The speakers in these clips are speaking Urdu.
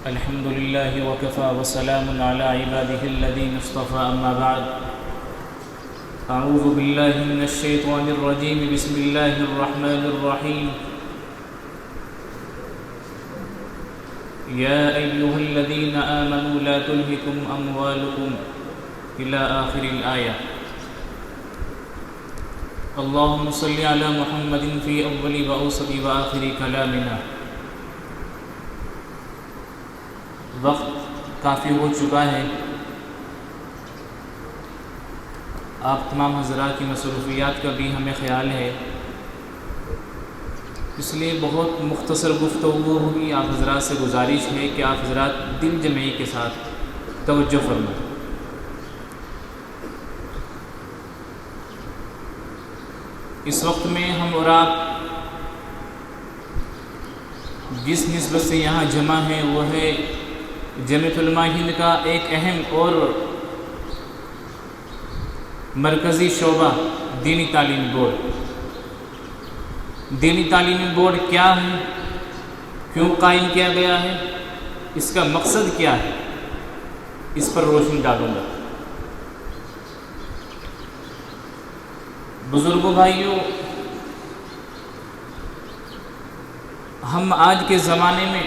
الحمد لله وكفى وسلام على عباده الذين اصطفى أما بعد أعوذ بالله من الشيطان الرجيم بسم الله الرحمن الرحيم يا أيها الذين آمنوا لا تلهكم أموالكم إلى آخر الآية اللهم صل على محمد في أول وأوسط وآخر كلامنا. وقت کافی ہو چکا ہے. آپ تمام حضرات کی مصروفیات کا بھی ہمیں خیال ہے، اس لیے بہت مختصر گفتگو ہوگی. آپ حضرات سے گزارش ہے کہ آپ حضرات دل جمعی کے ساتھ توجہ فرمائیں. اس وقت میں ہم اور آپ جس نسبت سے یہاں جمع ہیں وہ ہے جمعیت علماء ہند کا ایک اہم اور مرکزی شعبہ دینی تعلیمی بورڈ. دینی تعلیمی بورڈ کیا ہے، کیوں قائم کیا گیا ہے، اس کا مقصد کیا ہے، اس پر روشنی ڈالوں گا. بزرگوں بھائیوں، ہم آج کے زمانے میں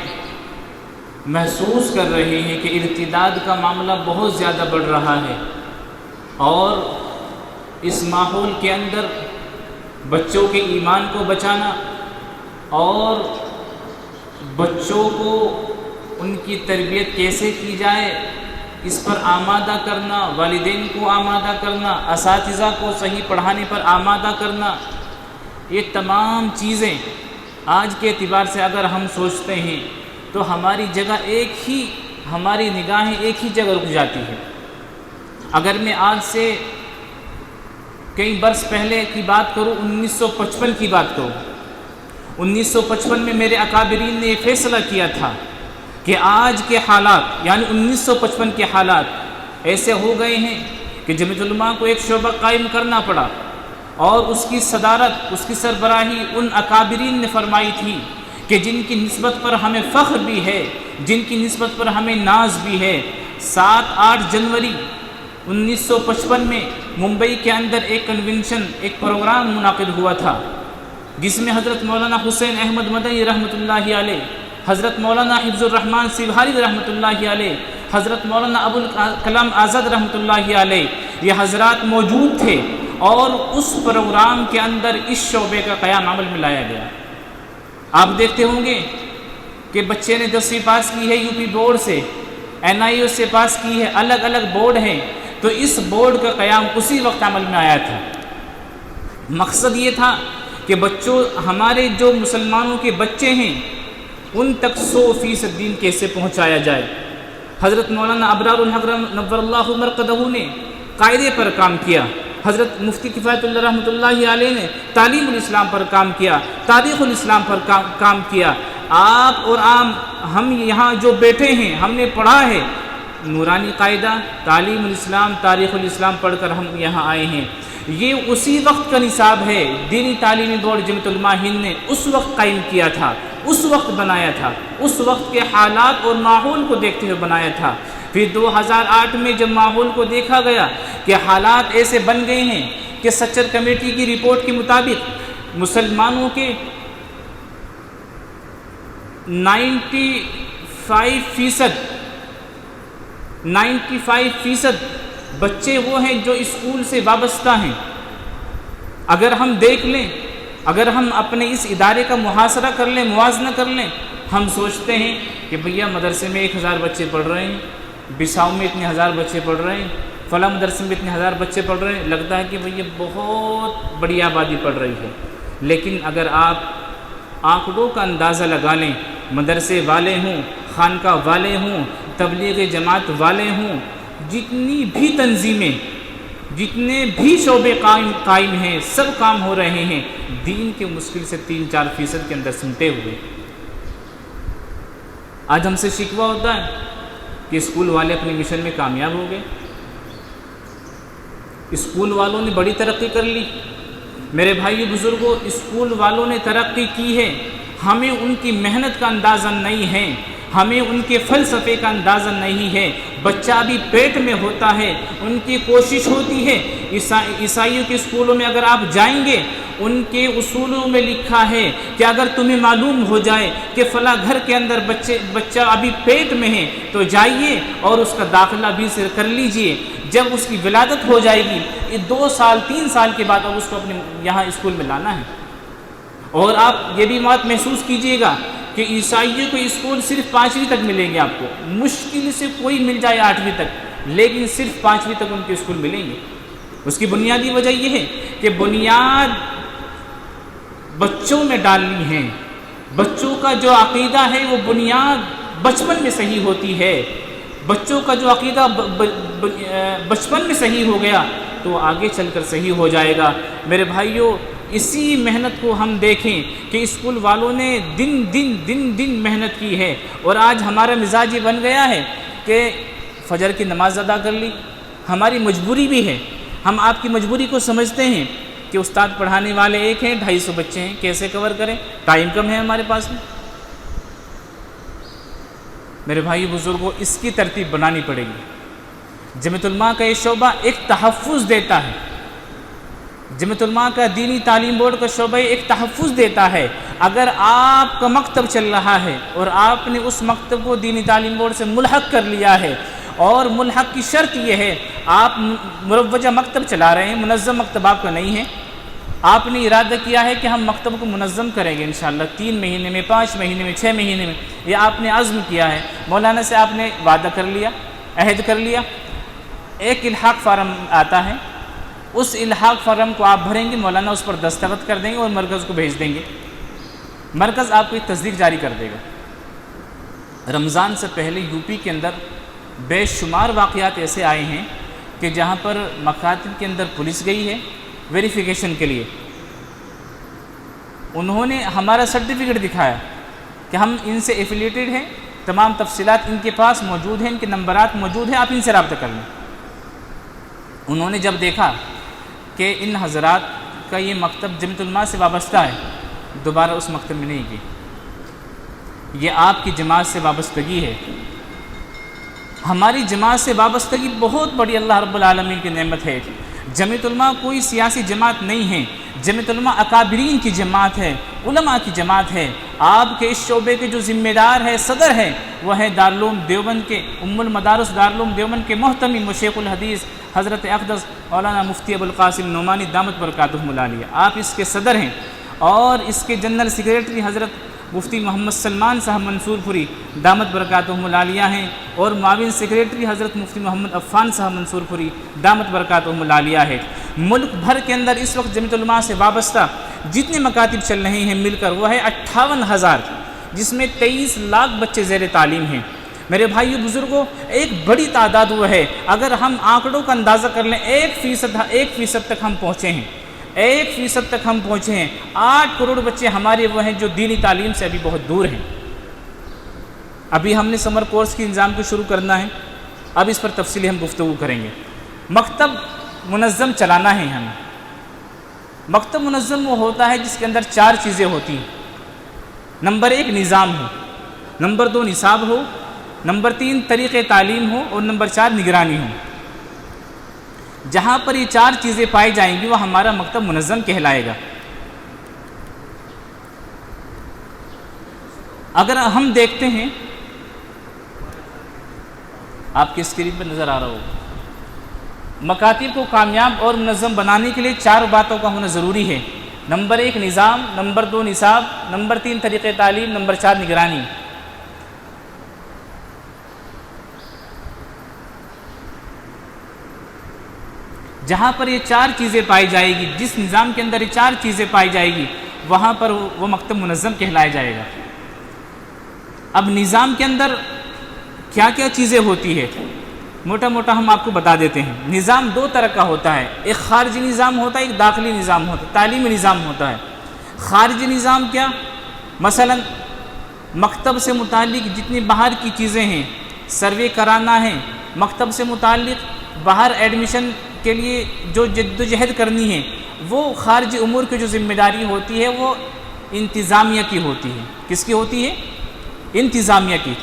محسوس کر رہے ہیں کہ ارتداد کا معاملہ بہت زیادہ بڑھ رہا ہے، اور اس ماحول کے اندر بچوں کے ایمان کو بچانا اور بچوں کو ان کی تربیت کیسے کی جائے اس پر آمادہ کرنا، والدین کو آمادہ کرنا، اساتذہ کو صحیح پڑھانے پر آمادہ کرنا، یہ تمام چیزیں آج کے اعتبار سے اگر ہم سوچتے ہیں تو ہماری جگہ ہماری نگاہیں ایک ہی جگہ رک جاتی ہے. اگر میں آج سے کئی برس پہلے کی بات کروں، 1955 کی بات کروں، 1955 میں میرے اکابرین نے یہ فیصلہ کیا تھا کہ آج کے حالات یعنی 1955 کے حالات ایسے ہو گئے ہیں کہ جمعیت علماء کو ایک شعبہ قائم کرنا پڑا، اور اس کی صدارت، اس کی سربراہی ان اکابرین نے فرمائی تھی کہ جن کی نسبت پر ہمیں فخر بھی ہے، جن کی نسبت پر ہمیں ناز بھی ہے. 7-8 جنوری 1955 میں ممبئی کے اندر ایک کنونشن، ایک پروگرام منعقد ہوا تھا، جس میں حضرت مولانا حسین احمد مدنی رحمۃ اللہ علیہ، حضرت مولانا حفظ الرحمان سبحانی رحمۃ اللہ علیہ، حضرت مولانا ابوالکلام آزاد رحمۃ اللہ علیہ، یہ حضرات موجود تھے، اور اس پروگرام کے اندر اس شعبے کا قیام عمل میں لایا گیا. آپ دیکھتے ہوں گے کہ بچے نے 10ویں پاس کی ہے یو پی بورڈ سے، NIO سے پاس کی ہے، الگ الگ بورڈ ہیں، تو اس بورڈ کا قیام اسی وقت عمل میں آیا تھا. مقصد یہ تھا کہ بچوں، ہمارے جو مسلمانوں کے بچے ہیں ان تک 100% دین کیسے پہنچایا جائے. حضرت مولانا ابرار الحق نور اللہ مرقدہ نے قاعدے پر کام کیا، حضرت مفتی کفایت اللہ رحمۃ اللہ علیہ نے تعلیم الاسلام پر کام کیا، تاریخ الاسلام پر کام کیا. آپ اور ہم یہاں جو بیٹھے ہیں، ہم نے پڑھا ہے نورانی قاعدہ، تعلیم الاسلام، تاریخ الاسلام پڑھ کر ہم یہاں آئے ہیں. یہ اسی وقت کا نصاب ہے. دینی تعلیمی بورڈ جمعیت علماء ہند نے اس وقت قائم کیا تھا، اس وقت بنایا تھا، اس وقت کے حالات اور ماحول کو دیکھتے ہوئے بنایا تھا. پھر 2008 میں جب ماحول کو دیکھا گیا کہ حالات ایسے بن گئے ہیں کہ سچر کمیٹی کی رپورٹ کے مطابق مسلمانوں کے 95% بچے وہ ہیں جو اسکول سے وابستہ ہیں. اگر ہم دیکھ لیں، اگر ہم اپنے اس ادارے کا محاصرہ کر لیں، موازنہ کر لیں، ہم سوچتے ہیں کہ بھیا مدرسے میں 1000 بچے پڑھ رہے ہیں، بساؤ میں اتنے 1000 بچے پڑھ رہے ہیں، فلاں مدرسے میں اتنے 1000 بچے پڑھ رہے ہیں، لگتا ہے کہ بھیا بہت بڑی آبادی پڑھ رہی ہے. لیکن اگر آپ آنکڑوں کا اندازہ لگا لیں، مدرسے والے ہوں، خانقاہ والے ہوں، تبلیغ جماعت والے ہوں، جتنی بھی تنظیمیں، جتنے بھی شعبے قائم ہیں، سب کام ہو رہے ہیں دین کے مشکل سے 3-4% کے اندر سمٹے ہوئے. آج ہم سے شکوہ ہوتا ہے کہ اسکول والے اپنے مشن میں کامیاب ہو گئے، اسکول والوں نے بڑی ترقی کر لی. میرے بھائی بزرگوں، اسکول والوں نے ترقی کی ہے، ہمیں ان کی محنت کا اندازہ نہیں ہے، ہمیں ان کے فلسفے کا اندازہ نہیں ہے۔ بچہ ابھی پیٹ میں ہوتا ہے، ان کی کوشش ہوتی ہے۔ عیسائیوں کے اسکولوں میں اگر آپ جائیں گے، ان کے اصولوں میں لکھا ہے کہ اگر تمہیں معلوم ہو جائے کہ فلاں گھر کے اندر بچہ ابھی پیٹ میں ہے تو جائیے اور اس کا داخلہ بھی کر لیجئے۔ جب اس کی ولادت ہو جائے گی 2 سال 3 سال کے بعد اب اس کو اپنے یہاں اسکول میں لانا ہے۔ اور آپ یہ بھی بات محسوس کیجئے گا کہ عیسائیوں کو اسکول صرف 5ویں تک ملیں گے، آپ کو مشکل سے کوئی مل جائے 8ویں تک، لیکن صرف 5ویں تک ان کے اسکول ملیں گے۔ اس کی بنیادی وجہ یہ ہے کہ بنیاد بچوں میں ڈالنی ہے۔ بچوں کا جو عقیدہ ہے وہ بنیاد بچپن میں صحیح ہوتی ہے۔ بچوں کا جو عقیدہ بچپن میں صحیح ہو گیا تو آگے چل کر صحیح ہو جائے گا۔ میرے بھائیوں، اسی محنت کو ہم دیکھیں کہ اسکول والوں نے دن محنت کی ہے، اور آج ہمارا مزاج یہ بن گیا ہے کہ فجر کی نماز ادا کر لی۔ ہماری مجبوری بھی ہے، ہم آپ کی مجبوری کو سمجھتے ہیں کہ استاد پڑھانے والے ایک ہیں، 250 بچے ہیں، کیسے کور کریں، ٹائم کم ہے ہمارے پاس میں۔ میرے بھائی بزرگوں، اس کی ترتیب بنانی پڑے گی۔ جمعیت علماء کا یہ شعبہ ایک تحفظ دیتا ہے، جمعیت علماء کا دینی تعلیم بورڈ کا شعبہ ایک تحفظ دیتا ہے۔ اگر آپ کا مکتب چل رہا ہے اور آپ نے اس مکتب کو دینی تعلیم بورڈ سے ملحق کر لیا ہے، اور ملحق کی شرط یہ ہے آپ مروجہ مکتب چلا رہے ہیں، منظم مکتب آپ کا نہیں ہے، آپ نے ارادہ کیا ہے کہ ہم مکتب کو منظم کریں گے انشاءاللہ 3 مہینے میں، 5 مہینے میں، 6 مہینے میں، یہ آپ نے عزم کیا ہے، مولانا سے آپ نے وعدہ کر لیا، عہد کر لیا۔ ایک الحاق فارم آتا ہے، اس الحاق فارم کو آپ بھریں گے، مولانا اس پر دستخط کر دیں گے اور مرکز کو بھیج دیں گے۔ مرکز آپ کو ایک تصدیق جاری کر دے گا۔ رمضان سے پہلے یو پی کے اندر بے شمار واقعات ایسے آئے ہیں کہ جہاں پر مکاتب کے اندر پولیس گئی ہے ویریفیکیشن کے لیے، انہوں نے ہمارا سرٹیفکیٹ دکھایا کہ ہم ان سے ایفیلیٹڈ ہیں، تمام تفصیلات ان کے پاس موجود ہیں، ان کے نمبرات موجود ہیں، آپ ان سے رابطہ کر لیں۔ انہوں نے جب دیکھا کہ ان حضرات کا یہ مکتب جمعیت علماء سے وابستہ ہے، دوبارہ اس مکتب میں نہیں گئے۔ یہ آپ کی جماعت سے وابستگی ہے، ہماری جماعت سے وابستگی بہت بڑی اللہ رب العالمین کی نعمت ہے۔ جمعیت علماء کوئی سیاسی جماعت نہیں ہے، جمعیت علماء اکابرین کی جماعت ہے، علماء کی جماعت ہے۔ آپ کے اس شعبے کے جو ذمہ دار ہے، صدر ہے، وہ ہے دارالعلوم دیوبند کے المدارس دارالعلوم دیوبند کے محتمم و شیخ الحدیث حضرت اقدس مولانا مفتی ابوالقاسم نعمانی دامت برکاتہم العالیہ، آپ اس کے صدر ہیں، اور اس کے جنرل سیکریٹری حضرت مفتی محمد سلمان صاحب منصور پوری دامت برکاتہم العالیہ ہیں، اور معاون سیکریٹری حضرت مفتی محمد عفان صاحب منصور پوری دامت برکاتہم العالیہ ہے۔ ملک بھر کے اندر اس وقت جمعیت علماء سے وابستہ جتنے مکاتب چل رہے ہیں مل کر وہ ہے 58,000، جس میں 23 لاکھ بچے زیر تعلیم ہیں۔ میرے بھائیو بزرگوں، ایک بڑی تعداد وہ ہے، اگر ہم آنکڑوں کا اندازہ کر لیں 1% تک ہم پہنچے ہیں، 1% تک ہم پہنچے ہیں۔ 8 کروڑ بچے ہمارے وہ ہیں جو دینی تعلیم سے ابھی بہت دور ہیں۔ ابھی ہم نے سمر کورس کے انظام کو شروع کرنا ہے، اب اس پر تفصیلی ہم گفتگو کریں گے۔ مکتب منظم چلانا ہے ہمیں۔ مکتب منظم وہ ہوتا ہے جس کے اندر 4 چیزیں ہوتی ہیں۔ نمبر 1 نظام ہو، نمبر 2 نصاب ہو، نمبر 3 طریقہ تعلیم ہو، اور نمبر 4 نگرانی ہو۔ جہاں پر یہ 4 چیزیں پائی جائیں گی وہ ہمارا مکتب منظم کہلائے گا۔ اگر ہم دیکھتے ہیں، آپ کی اسکرین پر نظر آ رہا ہوگا، مکاتب کو کامیاب اور منظم بنانے کے لیے 4 باتوں کا ہونا ضروری ہے۔ نمبر 1 نظام، نمبر 2 نصاب، نمبر 3 طریقہ تعلیم، نمبر 4 نگرانی۔ جہاں پر یہ 4 چیزیں پائی جائے گی، جس نظام کے اندر یہ 4 چیزیں پائی جائے گی، وہاں پر وہ مکتب منظم کہلایا جائے گا۔ اب نظام کے اندر کیا کیا چیزیں ہوتی ہے، موٹا موٹا ہم آپ کو بتا دیتے ہیں۔ نظام 2 طرح کا ہوتا ہے، ایک خارجی نظام ہوتا ہے، ایک داخلی نظام ہوتا ہے، تعلیمی نظام ہوتا ہے۔ خارجی نظام کیا؟ مثلا مکتب سے متعلق جتنی باہر کی چیزیں ہیں، سروے کرانا ہے، مکتب سے متعلق باہر ایڈمیشن کے لیے جو جدوجہد کرنی ہے، وہ خارجی امور کی جو ذمہ داری ہوتی ہے وہ انتظامیہ کی ہوتی ہے۔ کس کی ہوتی ہے؟ انتظامیہ کی۔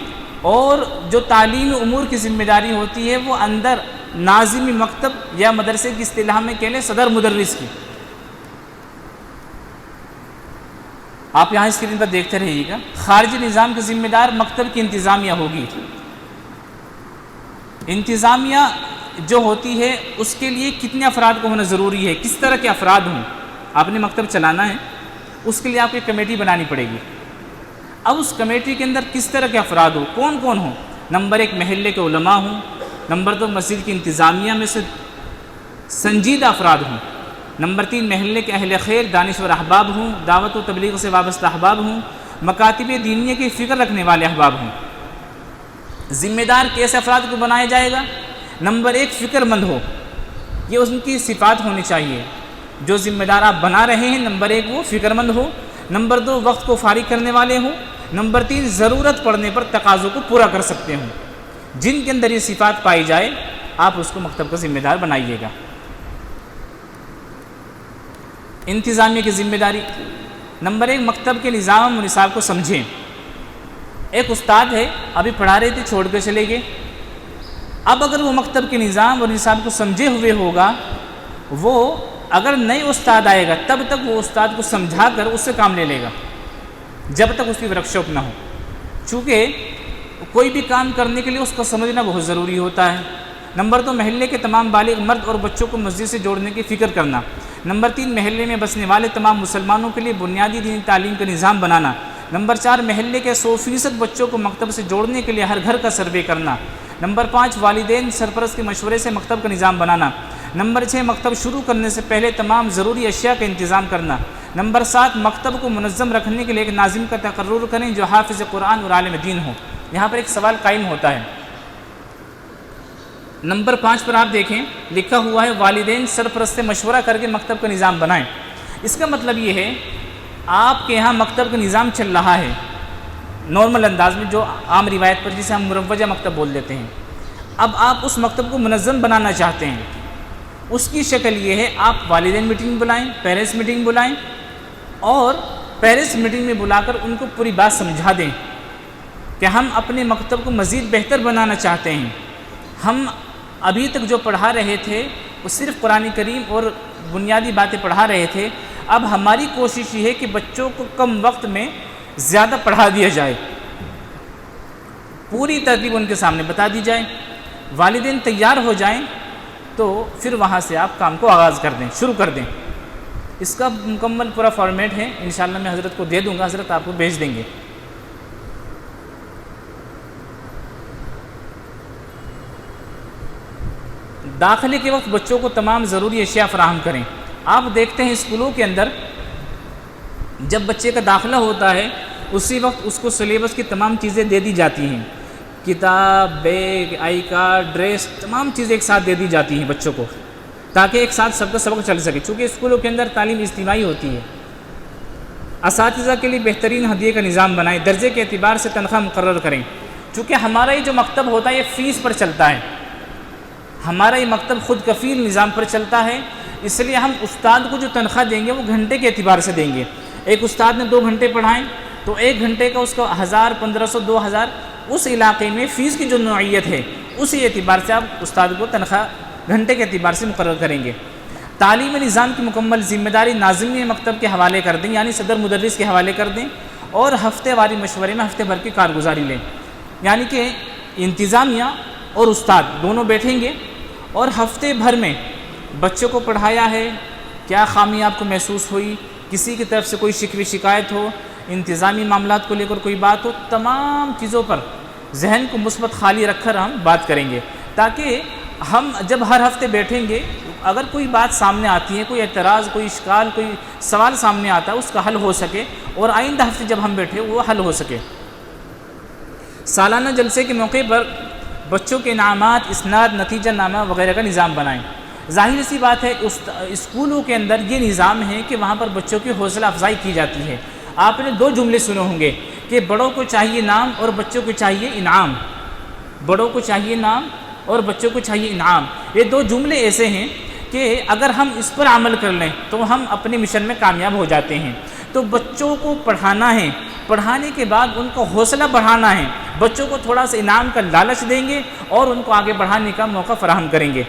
اور جو تعلیم امور کی ذمہ داری ہوتی ہے وہ اندر ناظم مکتب یا مدرسے کی اصطلاح میں کہہ لیں صدر مدرس کی۔ آپ یہاں اسکرین پر دیکھتے رہیے گا، خارجی نظام کے ذمہ دار مکتب کی انتظامیہ ہوگی۔ انتظامیہ جو ہوتی ہے اس کے لیے کتنے افراد کو ہونا ضروری ہے، کس طرح کے افراد ہوں۔ آپ نے مکتب چلانا ہے، اس کے لیے آپ کو ایک کمیٹی بنانی پڑے گی۔ اب اس کمیٹی کے اندر کس طرح کے افراد ہوں، کون کون ہوں؟ نمبر 1 محلے کے علماء ہوں، نمبر 2 مسجد کی انتظامیہ میں سے سنجیدہ افراد ہوں، نمبر 3 محلے کے اہل خیر دانشور احباب ہوں، دعوت و تبلیغ سے وابستہ احباب ہوں، مکاتب دینیہ کی فکر رکھنے والے احباب ہوں۔ ذمہ دار کیسے افراد کو بنایا جائے گا؟ نمبر 1 فکر مند ہو، یہ ان کی صفات ہونی چاہیے۔ جو ذمہ دار آپ بنا رہے ہیں، نمبر 1 وہ فکر مند ہو، نمبر 2 وقت کو فارغ کرنے والے ہوں، نمبر 3 ضرورت پڑنے پر تقاضوں کو پورا کر سکتے ہوں۔ جن کے اندر یہ صفات پائی جائے آپ اس کو مکتب کا ذمہ دار بنائیے گا۔ انتظامیہ کی ذمہ داری، نمبر 1 مکتب کے نظام و نصاب کو سمجھیں۔ ایک استاد ہے، ابھی پڑھا رہے تھے چھوڑ کے چلے گئے، اب اگر وہ مکتب کے نظام اور نصاب کو سمجھے ہوئے ہوگا، وہ اگر نئے استاد آئے گا تب تک وہ استاد کو سمجھا کر اس سے کام لے لے گا جب تک اس کی ورک شاپ نہ ہو، چونکہ کوئی بھی کام کرنے کے لیے اس کو سمجھنا بہت ضروری ہوتا ہے۔ نمبر 2 محلے کے تمام بالغ مرد اور بچوں کو مسجد سے جوڑنے کی فکر کرنا۔ نمبر 3 محلے میں بسنے والے تمام مسلمانوں کے لیے بنیادی دینی تعلیم کا نظام بنانا۔ نمبر 4 محلے کے 100% بچوں کو مکتب سے جوڑنے کے لیے ہر گھر کا سروے کرنا۔ نمبر 5 والدین سرپرست کے مشورے سے مکتب کا نظام بنانا۔ نمبر 6 مکتب شروع کرنے سے پہلے تمام ضروری اشیاء کا انتظام کرنا۔ نمبر 7 مکتب کو منظم رکھنے کے لیے ایک ناظم کا تقرر کریں جو حافظ قرآن اور عالم دین ہو۔ یہاں پر ایک سوال قائم ہوتا ہے، نمبر 5 پر آپ دیکھیں لکھا ہوا ہے والدین سرپرست سے مشورہ کر کے مکتب کا نظام بنائیں۔ اس کا مطلب یہ ہے آپ کے یہاں مکتب کا نظام چل رہا ہے نارمل انداز میں، جو عام روایت پر جسے ہم مروجہ مکتب بول دیتے ہیں۔ اب آپ اس مکتب کو منظم بنانا چاہتے ہیں، اس کی شکل یہ ہے آپ والدین میٹنگ بلائیں، پیرنٹس میٹنگ بلائیں، اور پیرنٹس میٹنگ میں بلا کر ان کو پوری بات سمجھا دیں کہ ہم اپنے مکتب کو مزید بہتر بنانا چاہتے ہیں۔ ہم ابھی تک جو پڑھا رہے تھے وہ صرف قرآن کریم اور بنیادی باتیں پڑھا رہے تھے، اب ہماری کوشش یہ ہے کہ بچوں کو کم وقت میں زیادہ پڑھا دیا جائے، پوری ترتیب ان کے سامنے بتا دی جائے۔ والدین تیار ہو جائیں تو پھر وہاں سے آپ کام کو آغاز کر دیں، شروع کر دیں۔ اس کا مکمل پورا فارمیٹ ہے، انشاءاللہ میں حضرت کو دے دوں گا، حضرت آپ کو بھیج دیں گے۔ داخلے کے وقت بچوں کو تمام ضروری اشیاء فراہم کریں۔ آپ دیکھتے ہیں اسکولوں کے اندر جب بچے کا داخلہ ہوتا ہے اسی وقت اس کو سلیبس کی تمام چیزیں دے دی جاتی ہیں، کتاب، بیگ، آئی کارڈ، ڈریس، تمام چیزیں ایک ساتھ دے دی جاتی ہیں بچوں کو، تاکہ ایک ساتھ سب کا سبق چل سکے، چونکہ اسکولوں کے اندر تعلیم اجتماعی ہوتی ہے۔ اساتذہ کے لیے بہترین ہدیے کا نظام بنائیں، درجے کے اعتبار سے تنخواہ مقرر کریں، چونکہ ہمارا یہ جو مکتب ہوتا ہے یہ فیس پر چلتا ہے، ہمارا یہ مکتب خود کفیل نظام پر چلتا ہے، اس لیے ہم استاد کو جو تنخواہ دیں گے وہ گھنٹے کے اعتبار سے دیں گے۔ ایک استاد نے 2 گھنٹے پڑھائیں تو 1 گھنٹے کا اس کا 1000، 1500، 2000 اس علاقے میں فیس کی جو نوعیت ہے اسی اعتبار سے آپ استاد کو تنخواہ گھنٹے کے اعتبار سے مقرر کریں گے۔ تعلیمی نظام کی مکمل ذمہ داری ناظمین مکتب کے حوالے کر دیں، یعنی صدر مدرس کے حوالے کر دیں، اور ہفتے واری مشورے میں ہفتے بھر کی کارگزاری لیں، یعنی کہ انتظامیہ اور استاد دونوں بیٹھیں گے اور ہفتے بھر میں بچوں کو پڑھایا ہے، کیا خامی آپ کو محسوس ہوئی، کسی کی طرف سے کوئی شکوی شکایت ہو، انتظامی معاملات کو لے کر کوئی بات ہو، تمام چیزوں پر ذہن کو مثبت خالی رکھ کر ہم بات کریں گے، تاکہ ہم جب ہر ہفتے بیٹھیں گے اگر کوئی بات سامنے آتی ہے، کوئی اعتراض، کوئی اشکال، کوئی سوال سامنے آتا ہے اس کا حل ہو سکے، اور آئندہ ہفتے جب ہم بیٹھے وہ حل ہو سکے۔ سالانہ جلسے کے موقع پر بچوں کے انعامات، اسناد، نتیجہ نامہ وغیرہ کا نظام بنائیں۔ ظاہر سی بات ہے اسکولوں کے اندر یہ نظام ہے کہ وہاں پر بچوں کی حوصلہ افزائی کی جاتی ہے۔ آپ نے 2 جملے سنے ہوں گے کہ بڑوں کو چاہیے نام اور بچوں کو چاہیے انعام، بڑوں کو چاہیے نام اور بچوں کو چاہیے انعام۔ یہ 2 جملے ایسے ہیں کہ اگر ہم اس پر عمل کر لیں تو ہم اپنے مشن میں کامیاب ہو جاتے ہیں، تو بچوں کو پڑھانا ہے، پڑھانے کے بعد ان کو حوصلہ بڑھانا ہے، بچوں کو تھوڑا سا انعام کا لالچ دیں گے اور ان کو آگے بڑھانے کا موقع فراہم کریں گے۔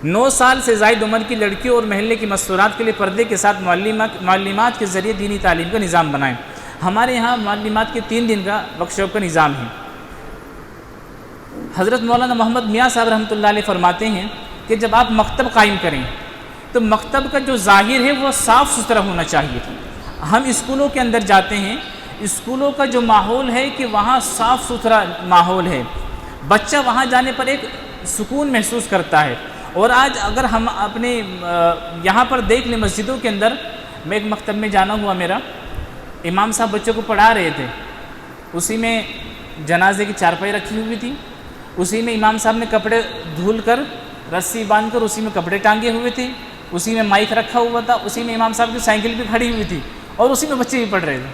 9 سال سے زائد عمر کی لڑکیوں اور محلے کی مستورات کے لیے پردے کے ساتھ معلمات کے ذریعے دینی تعلیم کا نظام بنائیں۔ ہمارے یہاں معلمات کے 3 دن کا ورکشاپ کا نظام ہے۔ حضرت مولانا محمد میاں صاحب رحمۃ اللہ علیہ فرماتے ہیں کہ جب آپ مکتب قائم کریں تو مکتب کا جو ظاہر ہے وہ صاف ستھرا ہونا چاہیے۔ ہم اسکولوں کے اندر جاتے ہیں، اسکولوں کا جو ماحول ہے کہ وہاں صاف ستھرا ماحول ہے، بچہ وہاں جانے پر ایک سکون محسوس کرتا ہے۔ اور آج اگر ہم اپنے یہاں پر دیکھ لیں مسجدوں کے اندر، میں ایک مکتب میں جانا ہوا میرا، امام صاحب بچوں کو پڑھا رہے تھے، اسی میں جنازے کی چارپائی رکھی ہوئی تھی، اسی میں امام صاحب نے کپڑے دھل کر رسی باندھ کر اسی میں کپڑے ٹانگے ہوئے تھے، اسی میں مائک رکھا ہوا تھا، اسی میں امام صاحب کی سائیکل بھی کھڑی ہوئی تھی اور اسی میں بچے بھی پڑھ رہے تھے۔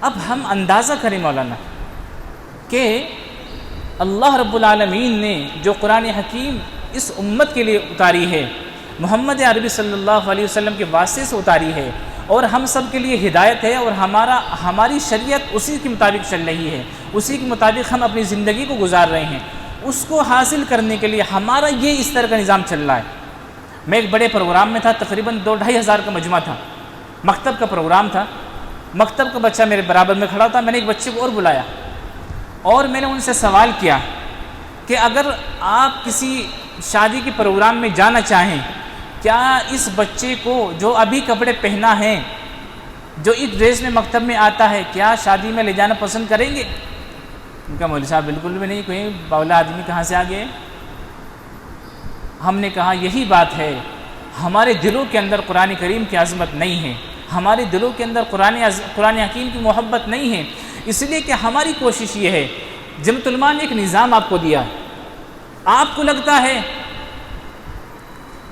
اب ہم اندازہ کریں مولانا کہ اللہ رب العالمین نے جو قرآن حکیم اس امت کے لیے اتاری ہے، محمد عربی صلی اللہ علیہ وسلم کے واسطے سے اتاری ہے، اور ہم سب کے لیے ہدایت ہے، اور ہماری شریعت اسی کے مطابق چل رہی ہے، اسی کے مطابق ہم اپنی زندگی کو گزار رہے ہیں، اس کو حاصل کرنے کے لیے ہمارا یہ اس طرح کا نظام چل رہا ہے۔ میں ایک بڑے پروگرام میں تھا، تقریباً 2-2.5 ہزار کا مجمع تھا، مکتب کا پروگرام تھا، مکتب کا بچہ میرے برابر میں کھڑا تھا، میں نے ایک بچے کو اور بلایا اور میں نے ان سے سوال کیا کہ اگر آپ کسی شادی کے پروگرام میں جانا چاہیں، کیا اس بچے کو جو ابھی کپڑے پہنا ہے، جو اس ڈریس میں مکتب میں آتا ہے، کیا شادی میں لے جانا پسند کریں گے؟ ان کا مولوی صاحب بالکل بھی نہیں، کوئی باولا آدمی کہاں سے آ گئے۔ ہم نے کہا یہی بات ہے، ہمارے دلوں کے اندر قرآن کریم کی عظمت نہیں ہے، ہمارے دلوں کے اندر قرآن حکیم کی محبت نہیں ہے، اس لیے کہ ہماری کوشش یہ ہے، جمعیت علماء نے ایک نظام آپ کو دیا، آپ کو لگتا ہے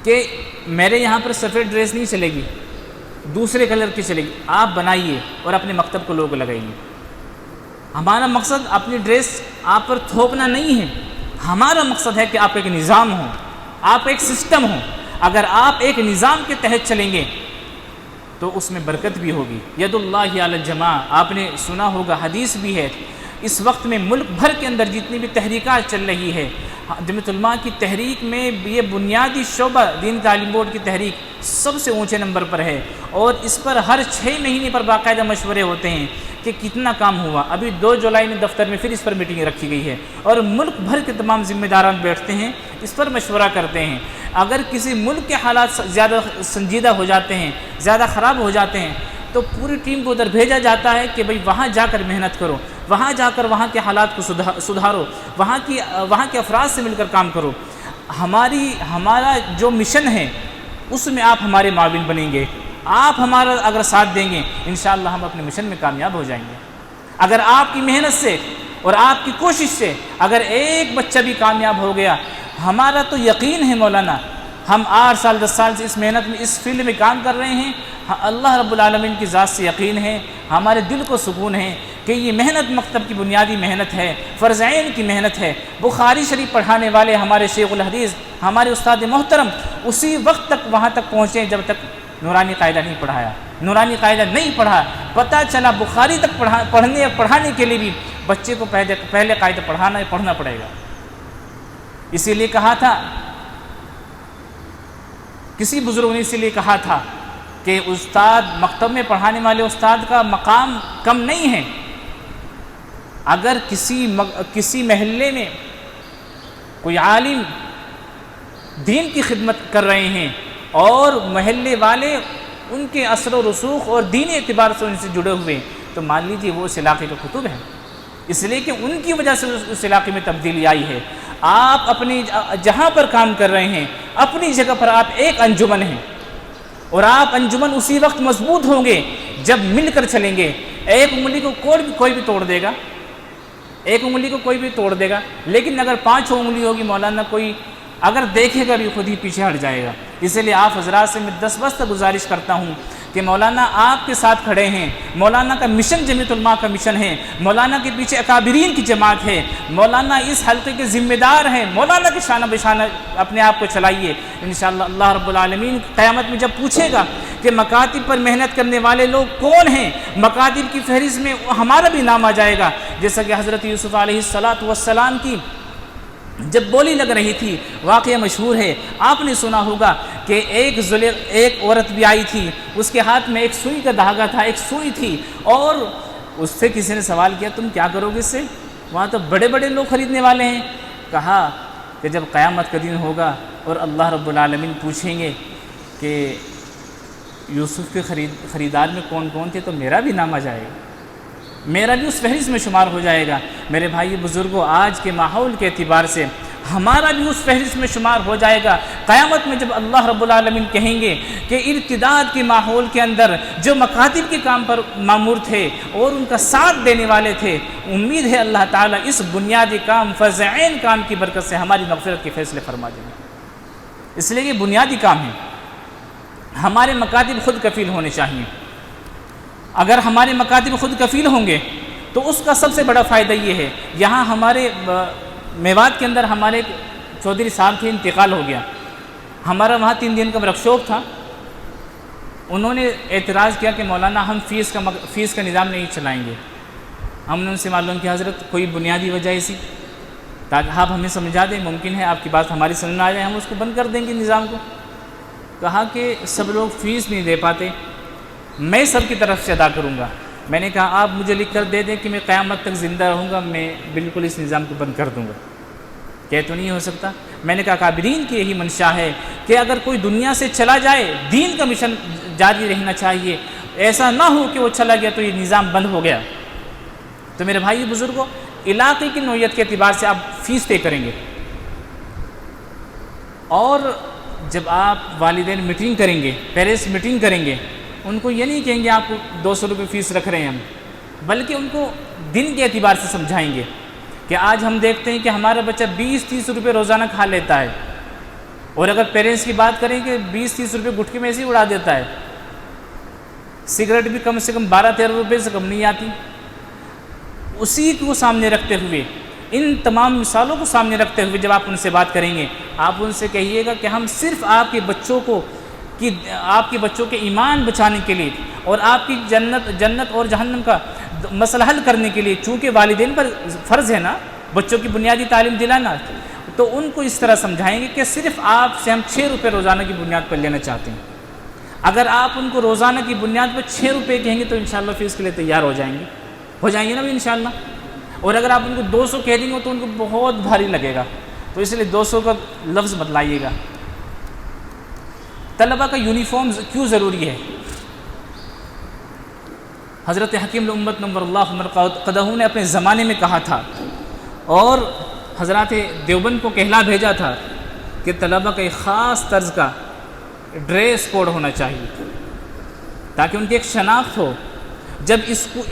کہ میرے یہاں پر سفید ڈریس نہیں چلے گی، دوسرے کلر کی چلے گی، آپ بنائیے اور اپنے مکتب کو لوگ لگائیے۔ ہمارا مقصد اپنی ڈریس آپ پر تھوپنا نہیں ہے، ہمارا مقصد ہے کہ آپ ایک نظام ہو، آپ ایک سسٹم ہو۔ اگر آپ ایک نظام کے تحت چلیں گے تو اس میں برکت بھی ہوگی۔ ید اللہ علی الجماع، آپ نے سنا ہوگا، حدیث بھی ہے۔ اس وقت میں ملک بھر کے اندر جتنی بھی تحریکات چل رہی ہے، جمعیت علماء کی تحریک میں یہ بنیادی شعبہ دین تعلیم بورڈ کی تحریک سب سے اونچے نمبر پر ہے، اور اس پر ہر 6 مہینے پر باقاعدہ مشورے ہوتے ہیں کہ کتنا کام ہوا۔ ابھی 2 جولائی میں دفتر میں پھر اس پر میٹنگ رکھی گئی ہے، اور ملک بھر کے تمام ذمہ داران بیٹھتے ہیں، اس پر مشورہ کرتے ہیں۔ اگر کسی ملک کے حالات زیادہ سنجیدہ ہو جاتے ہیں، زیادہ خراب ہو جاتے ہیں، تو پوری ٹیم کو ادھر بھیجا جاتا ہے کہ بھئی وہاں جا کر محنت کرو، وہاں جا کر وہاں کے حالات کو سدھارو، وہاں کے افراد سے مل کر کام کرو۔ ہمارا جو مشن ہے اس میں آپ ہمارے معاون بنیں گے، آپ ہمارا اگر ساتھ دیں گے، انشاءاللہ ہم اپنے مشن میں کامیاب ہو جائیں گے۔ اگر آپ کی محنت سے اور آپ کی کوشش سے اگر ایک بچہ بھی کامیاب ہو گیا، ہمارا تو یقین ہے مولانا، ہم 8 سال 10 سال سے اس محنت میں اس فیلڈ میں کام کر رہے ہیں، اللہ رب العالمین کی ذات سے یقین ہے، ہمارے دل کو سکون ہے کہ یہ محنت مکتب کی بنیادی محنت ہے، فرض عین کی محنت ہے۔ بخاری شریف پڑھانے والے ہمارے شیخ الحدیث، ہمارے استاد محترم اسی وقت تک وہاں تک پہنچے جب تک نورانی قاعدہ نہیں پڑھایا، نورانی قاعدہ نہیں پڑھا، پتہ چلا بخاری تک پڑھانے کے لیے بھی بچے کو پہلے قاعدہ پڑھنا پڑے گا۔ اسی لیے کہا تھا، کسی بزرگ نے اسی لیے کہا تھا کہ استاد، مکتب میں پڑھانے والے استاد کا مقام کم نہیں ہے۔ اگر کسی محلے میں کوئی عالم دین کی خدمت کر رہے ہیں اور محلے والے ان کے اثر و رسوخ اور دینی اعتبار سے ان سے جڑے ہوئے، تو مان لیجیے وہ اس علاقے کا قطب ہے، اس لیے کہ ان کی وجہ سے اس علاقے میں تبدیلی آئی ہے۔ آپ اپنی جہاں پر کام کر رہے ہیں، اپنی جگہ پر آپ ایک انجمن ہیں، اور آپ انجمن اسی وقت مضبوط ہوں گے جب مل کر چلیں گے۔ ایک انگلی کو کوئی بھی توڑ دے گا، ایک انگلی کو کوئی بھی توڑ دے گا، لیکن اگر 5 انگلی ہوگی مولانا، کوئی اگر دیکھے گا بھی خود ہی پیچھے ہٹ جائے گا۔ اس لیے آپ حضرات سے میں دستبست گزارش کرتا ہوں کہ مولانا آپ کے ساتھ کھڑے ہیں، مولانا کا مشن جمیعۃ علماء کا مشن ہے، مولانا کے پیچھے اکابرین کی جماعت ہے، مولانا اس حلقے کے ذمہ دار ہیں، مولانا کے شانہ بشانہ اپنے آپ کو چلائیے۔ انشاءاللہ اللہ رب العالمین قیامت میں جب پوچھے گا کہ مکاتب پر محنت کرنے والے لوگ کون ہیں، مکاتب کی فہرست میں ہمارا بھی نام آ جائے گا۔ جیسا کہ حضرت یوسف علیہ السلام کی جب بولی لگ رہی تھی، واقعہ مشہور ہے، آپ نے سنا ہوگا کہ ایک عورت بھی آئی تھی، اس کے ہاتھ میں ایک سوئی کا دھاگا تھا، ایک سوئی تھی، اور اس سے کسی نے سوال کیا تم کیا کرو گے اس سے؟ وہاں تو بڑے بڑے لوگ خریدنے والے ہیں۔ کہا کہ جب قیامت کا دن ہوگا اور اللہ رب العالمین پوچھیں گے کہ یوسف کے خریدار میں کون کون تھے تو میرا بھی نام آ جائے گا، میرا بھی اس فہرست میں شمار ہو جائے گا۔ میرے بھائی بزرگوں، آج کے ماحول کے اعتبار سے ہمارا بھی اس فہرست میں شمار ہو جائے گا۔ قیامت میں جب اللہ رب العالمین کہیں گے کہ ارتداد کے ماحول کے اندر جو مکاتب کے کام پر مامور تھے اور ان کا ساتھ دینے والے تھے، امید ہے اللہ تعالیٰ اس بنیادی کام فرض عین کام کی برکت سے ہماری مغفرت کے فیصلے فرما دیں گے۔ اس لیے یہ بنیادی کام ہے، ہمارے مکاتب خود کفیل ہونے چاہیے۔ اگر ہمارے مکاتب خود کفیل ہوں گے تو اس کا سب سے بڑا فائدہ یہ ہے، یہاں ہمارے میوات کے اندر ہمارے چودھری صاحب تھے، انتقال ہو گیا، ہمارا وہاں 3 دن کا ورک شاپ تھا۔ انہوں نے اعتراض کیا کہ مولانا ہم فیس کا نظام نہیں چلائیں گے۔ ہم نے ان سے معلوم کیا حضرت کوئی بنیادی وجہ ایسی تاکہ آپ ہمیں سمجھا دیں، ممکن ہے آپ کی بات ہماری سمجھ میں آ جائے، ہم اس کو بند کر دیں گے نظام کو۔ کہا کہ سب لوگ فیس نہیں دے پاتے، میں سب کی طرف سے ادا کروں گا۔ میں نے کہا آپ مجھے لکھ کر دے دیں کہ میں قیامت تک زندہ رہوں گا، میں بالکل اس نظام کو بند کر دوں گا۔ کہ تو نہیں ہو سکتا۔ میں نے کہا کابرین کی یہی منشا ہے کہ اگر کوئی دنیا سے چلا جائے، دین کا مشن جاری رہنا چاہیے، ایسا نہ ہو کہ وہ چلا گیا تو یہ نظام بند ہو گیا۔ تو میرے بھائی بزرگوں، علاقے کی نوعیت کے اعتبار سے آپ فیس طے کریں گے، اور جب آپ والدین میٹنگ کریں گے، پیرنٹس میٹنگ کریں گے، ان کو یہ نہیں کہیں گے آپ کو 200 روپے فیس رکھ رہے ہیں ہم، بلکہ ان کو دن کے اعتبار سے سمجھائیں گے کہ آج ہم دیکھتے ہیں کہ ہمارا بچہ 20-30 روپے روزانہ کھا لیتا ہے، اور اگر پیرنٹس کی بات کریں کہ 20-30 روپے گٹکے میں ایسے ہی اڑا دیتا ہے، سگریٹ بھی کم سے کم 12-13 روپے سے کم نہیں آتی۔ اسی کو سامنے رکھتے ہوئے، ان تمام مثالوں کو سامنے رکھتے ہوئے جب آپ ان سے بات کریں گے، آپ ان سے کہیے گا کہ ہم صرف آپ کے بچوں کے ایمان بچانے کے لیے اور آپ کی جنت اور جہنم کا مسئلہ حل کرنے کے لیے، چونکہ والدین پر فرض ہے نا بچوں کی بنیادی تعلیم دلانا، تو ان کو اس طرح سمجھائیں گے کہ صرف آپ سے ہم 6 روپے روزانہ کی بنیاد پر لینا چاہتے ہیں۔ اگر آپ ان کو روزانہ کی بنیاد پر 6 روپے کہیں گے تو انشاءاللہ فیس کے لیے تیار ہو جائیں گے نا بھی انشاءاللہ۔ اور اگر آپ ان کو 200 کہہ دیں گے تو ان کو بہت بھاری لگے گا، تو اس لیے 200 کا لفظ مت لائیے گا۔ طلبہ کا یونیفارم کیوں ضروری ہے؟ حضرت حکیم الامت نور اللہ مرقدہ نے اپنے زمانے میں کہا تھا، اور حضرات دیوبند کو کہلا بھیجا تھا کہ طلبہ کا ایک خاص طرز کا ڈریس کوڈ ہونا چاہیے تاکہ ان کی ایک شناخت ہو۔ جب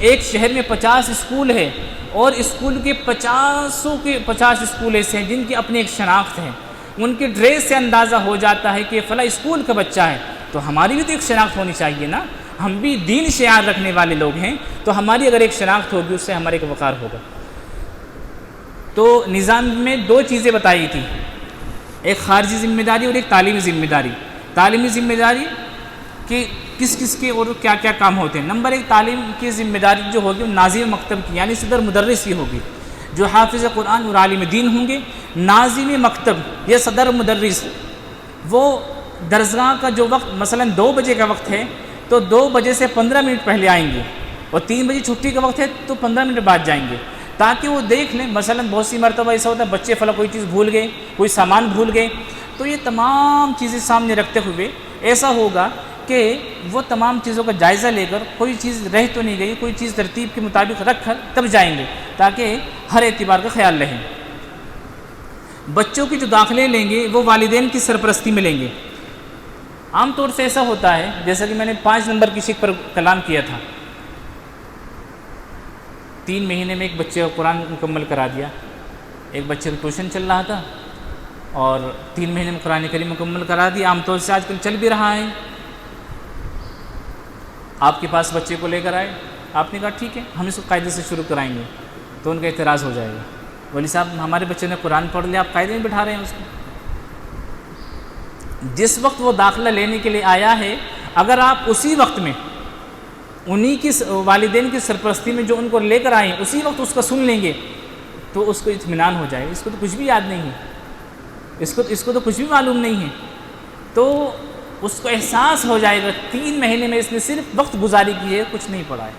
ایک شہر میں 50 اسکول ہے اور اسکول کے 50 اسکول ایسے ہیں جن کی اپنی ایک شناخت ہے، ان کے ڈریس سے اندازہ ہو جاتا ہے کہ فلاں اسکول کا بچہ ہے، تو ہماری بھی تو ایک شناخت ہونی چاہیے نا، ہم بھی دین شعار رکھنے والے لوگ ہیں، تو ہماری اگر ایک شناخت ہوگی اس سے ہمارے ایک وقار ہوگا۔ تو نظام میں 2 چیزیں بتائی تھی، ایک خارجی ذمہ داری اور ایک تعلیمی ذمہ داری۔ تعلیمی ذمہ داری کہ کس کے اور کیا کیا کام ہوتے ہیں۔ نمبر 1 تعلیم کی ذمہ داری جو ہوگی وہ ناظم مکتب کی، یعنی صدر مدرس کی ہوگی، جو حافظ قرآن اور عالم دین ہوں گے۔ ناظم مکتب یا صدر مدرس، وہ درسگاہ کا جو وقت مثلا 2 بجے کا وقت ہے تو 2 بجے سے 15 منٹ پہلے آئیں گے، اور 3 بجے چھٹی کا وقت ہے تو 15 منٹ بعد جائیں گے، تاکہ وہ دیکھ لیں۔ مثلا بہت سی مرتبہ ایسا ہوتا ہے بچے فلاں کوئی چیز بھول گئے، کوئی سامان بھول گئے، تو یہ تمام چیزیں سامنے رکھتے ہوئے ایسا ہوگا کہ وہ تمام چیزوں کا جائزہ لے کر کوئی چیز رہ تو نہیں گئی، کوئی چیز ترتیب کے مطابق رکھ کر تب جائیں گے، تاکہ ہر اعتبار کا خیال رہے۔ بچوں کی جو داخلے لیں گے وہ والدین کی سرپرستی میں لیں گے۔ عام طور سے ایسا ہوتا ہے، جیسا کہ میں نے 5 نمبر کی شک پر کلام کیا تھا، 3 مہینے میں ایک بچے کو قرآن مکمل کرا دیا، ایک بچے کو ٹیوشن چل رہا تھا اور 3 مہینے میں قرآن کریم مکمل کرا دیا۔ عام طور سے آج کل چل بھی رہا ہے۔ آپ کے پاس بچے کو لے کر آئے، آپ نے کہا ٹھیک ہے ہم اس کو قاعدے سے شروع کرائیں گے، تو ان کا اعتراض ہو جائے گا، مولوی صاحب ہمارے بچے نے قرآن پڑھ لیا، آپ قاعدے میں بٹھا رہے ہیں اس کو۔ جس وقت وہ داخلہ لینے کے لیے آیا ہے، اگر آپ اسی وقت میں انہی کی والدین کی سرپرستی میں جو ان کو لے کر آئے ہیں اسی وقت اس کا سن لیں گے تو اس کو اطمینان ہو جائے گا۔ اس کو تو کچھ بھی یاد نہیں ہے، اس کو تو کچھ بھی معلوم نہیں ہے، تو اس کو احساس ہو جائے گا 3 مہینے میں اس نے صرف وقت گزاری کی ہے، کچھ نہیں پڑھا ہے،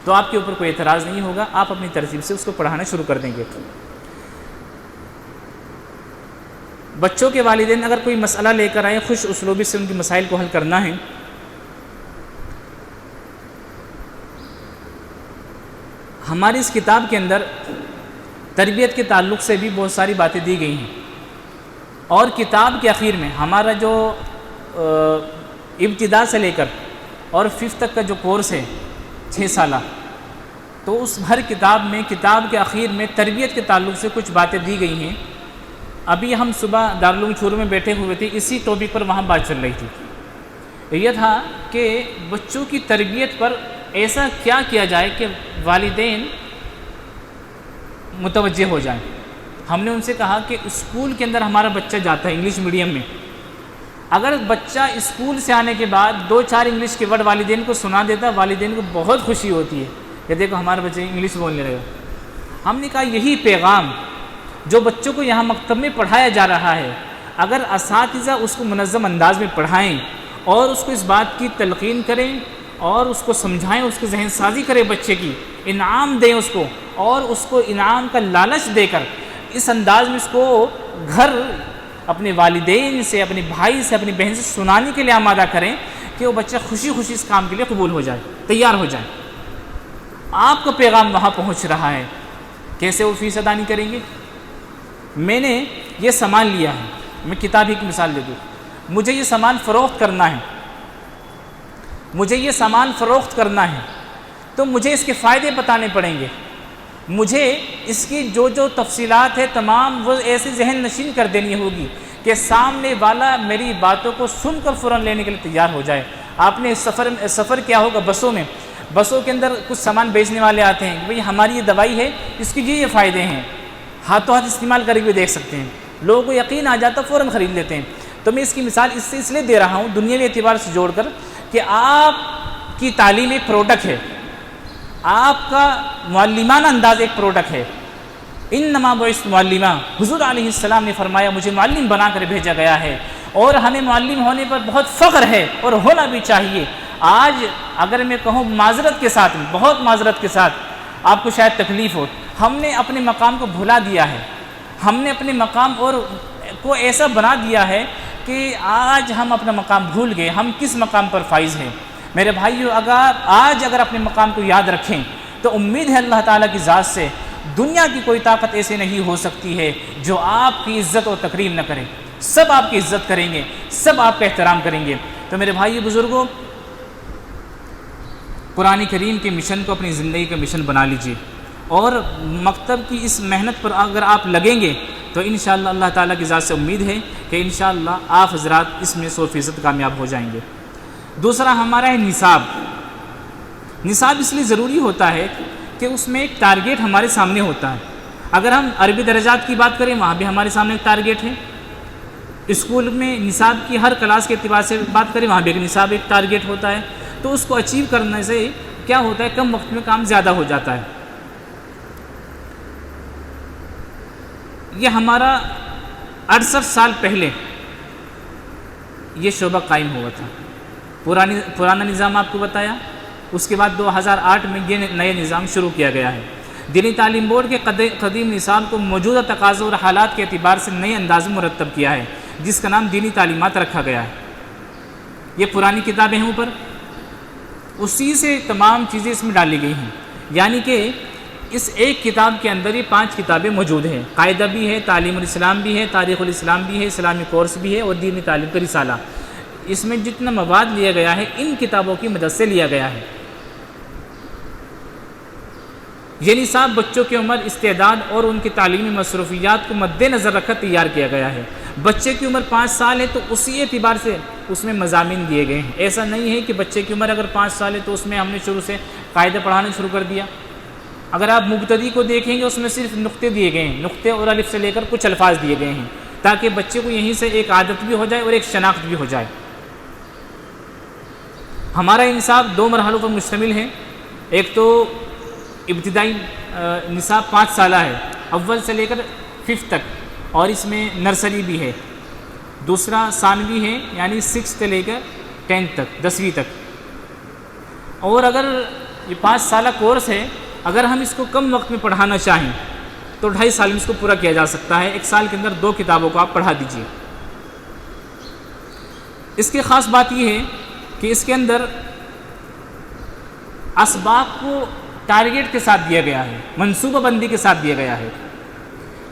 تو آپ کے اوپر کوئی اعتراض نہیں ہوگا، آپ اپنی ترتیب سے اس کو پڑھانا شروع کر دیں گے۔ بچوں کے والدین اگر کوئی مسئلہ لے کر آئیں، خوش اسلوبی سے ان کے مسائل کو حل کرنا ہے۔ ہماری اس کتاب کے اندر تربیت کے تعلق سے بھی بہت ساری باتیں دی گئی ہیں، اور کتاب کے اخیر میں ہمارا جو ابتدا سے لے کر اور 5 تک کا جو کورس ہے 6 سالہ، تو اس ہر کتاب میں کتاب کے اخیر میں تربیت کے تعلق سے کچھ باتیں دی گئی ہیں۔ ابھی ہم صبح دارالعلوم چورو میں بیٹھے ہوئے تھے، اسی ٹاپک پر وہاں بات چل رہی تھی، یہ تھا کہ بچوں کی تربیت پر ایسا کیا کیا جائے کہ والدین متوجہ ہو جائیں۔ ہم نے ان سے کہا کہ اسکول کے اندر ہمارا بچہ جاتا ہے انگلش میڈیم میں، اگر بچہ اسکول سے آنے کے بعد 2-4 انگلش کے ورڈ والدین کو سنا دیتا، والدین کو بہت خوشی ہوتی ہے کہ دیکھو ہمارا بچہ انگلش بولنے لگا۔ ہم نے کہا یہی پیغام جو بچوں کو یہاں مکتب میں پڑھایا جا رہا ہے، اگر اساتذہ اس کو منظم انداز میں پڑھائیں اور اس کو اس بات کی تلقین کریں اور اس کو سمجھائیں، اس کی ذہن سازی کرے بچے کی، انعام دیں اس کو، اور اس کو انعام کا لالچ دے کر اس انداز میں اس کو گھر اپنے والدین سے، اپنے بھائی سے، اپنی بہن سے سنانے کے لیے آمادہ کریں کہ وہ بچہ خوشی خوشی اس کام کے لیے قبول ہو جائے، تیار ہو جائے۔ آپ کا پیغام وہاں پہنچ رہا ہے، کیسے وہ فیس ادا نہیں کریں گے؟ میں نے یہ سامان لیا ہے، میں کتاب ہی کی مثال دے دوں، مجھے یہ سامان فروخت کرنا ہے، تو مجھے اس کے فائدے بتانے پڑیں گے، مجھے اس کی جو تفصیلات ہے تمام وہ ایسے ذہن نشین کر دینی ہوگی کہ سامنے والا میری باتوں کو سن کر فوراً لینے کے لیے تیار ہو جائے۔ آپ نے سفر کیا ہوگا بسوں کے اندر کچھ سامان بیچنے والے آتے ہیں کہ بھئی ہماری یہ دوائی ہے، اس کی یہ فائدے ہیں، ہاتھوں ہاتھ استعمال کر کے دیکھ سکتے ہیں، لوگوں کو یقین آ جاتا فوراً خرید لیتے ہیں۔ تو میں اس کی مثال اس لیے دے رہا ہوں دنیاوی اعتبار سے جوڑ کر کہ آپ کی تعلیم ایک پروڈکٹ ہے، آپ کا معلمانہ انداز ایک پروڈکٹ ہے۔ انما بعثت معلما، حضور علیہ السلام نے فرمایا مجھے معلم بنا کر بھیجا گیا ہے، اور ہمیں معلم ہونے پر بہت فخر ہے اور ہونا بھی چاہیے۔ آج اگر میں کہوں معذرت کے ساتھ، بہت معذرت کے ساتھ، آپ کو شاید تکلیف ہو، ہم نے اپنے مقام کو بھلا دیا ہے، ہم نے اپنے مقام اور کو ایسا بنا دیا ہے کہ آج ہم اپنا مقام بھول گئے، ہم کس مقام پر فائز ہیں۔ میرے بھائیو، اگر اپنے مقام کو یاد رکھیں تو امید ہے اللہ تعالیٰ کی ذات سے دنیا کی کوئی طاقت ایسے نہیں ہو سکتی ہے جو آپ کی عزت اور تکریم نہ کرے۔ سب آپ کی عزت کریں گے، سب آپ کا احترام کریں گے۔ تو میرے بھائی بزرگوں، قرآن کریم کے مشن کو اپنی زندگی کا مشن بنا لیجئے، اور مکتب کی اس محنت پر اگر آپ لگیں گے تو انشاءاللہ اللہ تعالیٰ کی ذات سے امید ہے کہ انشاءاللہ آپ حضرات اس میں 100% کامیاب ہو جائیں گے۔ دوسرا ہمارا ہے نصاب۔ نصاب اس لیے ضروری ہوتا ہے کہ اس میں ایک ٹارگیٹ ہمارے سامنے ہوتا ہے۔ اگر ہم عربی درجات کی بات کریں وہاں بھی ہمارے سامنے ایک ٹارگیٹ ہے، اسکول میں نصاب کی ہر کلاس کے اعتبار سے بات کریں وہاں بھی ایک نصاب ایک ٹارگیٹ ہوتا ہے، تو اس کو اچیو کرنے سے کیا ہوتا ہے، کم وقت میں کام زیادہ ہو جاتا ہے۔ یہ ہمارا 68 سال پہلے یہ شعبہ قائم ہوا تھا، پرانا نظام آپ کو بتایا، اس کے بعد 2008 میں یہ نئے نظام شروع کیا گیا ہے۔ دینی تعلیم بورڈ کے قدیم نصاب کو موجودہ تقاضوں اور حالات کے اعتبار سے نئے انداز میں مرتب کیا ہے، جس کا نام دینی تعلیمات رکھا گیا ہے۔ یہ پرانی کتابیں ہیں، اوپر اسی سے تمام چیزیں اس میں ڈالی گئی ہیں، یعنی کہ اس ایک کتاب کے اندر یہ 5 کتابیں موجود ہیں، قاعدہ بھی ہے، تعلیم الاسلام بھی ہے، تاریخ الاسلام بھی ہے، اسلامی کورس بھی ہے، اور دینی تعلیم کا رسالہ۔ اس میں جتنا مواد لیا گیا ہے ان کتابوں کی مدد سے لیا گیا ہے۔ یہ نصاب بچوں کی عمر، استعداد اور ان کی تعلیمی مصروفیات کو مد نظر رکھ کر تیار کیا گیا ہے۔ بچے کی عمر 5 سال ہے تو اسی اعتبار سے اس میں مضامین دیے گئے ہیں. ایسا نہیں ہے کہ بچے کی عمر اگر 5 سال ہے تو اس میں ہم نے شروع سے قاعدہ پڑھانا شروع کر دیا. اگر آپ مبتدی کو دیکھیں گے اس میں صرف نقطے دیے گئے ہیں, نقطے اور الف سے لے کر کچھ الفاظ دیے گئے ہیں تاکہ بچے کو یہیں سے ایک عادت بھی ہو جائے اور ایک شناخت بھی ہو جائے. ہمارا انصاف 2 مرحلوں پر مشتمل ہے. ایک تو ابتدائی نصاب 5 سالہ ہے, اول سے لے کر 5 تک, اور اس میں نرسری بھی ہے. دوسرا ثانوی ہے یعنی 6 سے لے کر 10 تک, 10ویں تک. اور اگر یہ 5 سالہ کورس ہے, اگر ہم اس کو کم وقت میں پڑھانا چاہیں تو 2.5 سال میں اس کو پورا کیا جا سکتا ہے. 1 سال کے اندر 2 کتابوں کو آپ پڑھا دیجئے. اس کی خاص بات یہ ہے کہ اس کے اندر اسباق کو ٹارگیٹ کے ساتھ دیا گیا ہے, منصوبہ بندی کے ساتھ دیا گیا ہے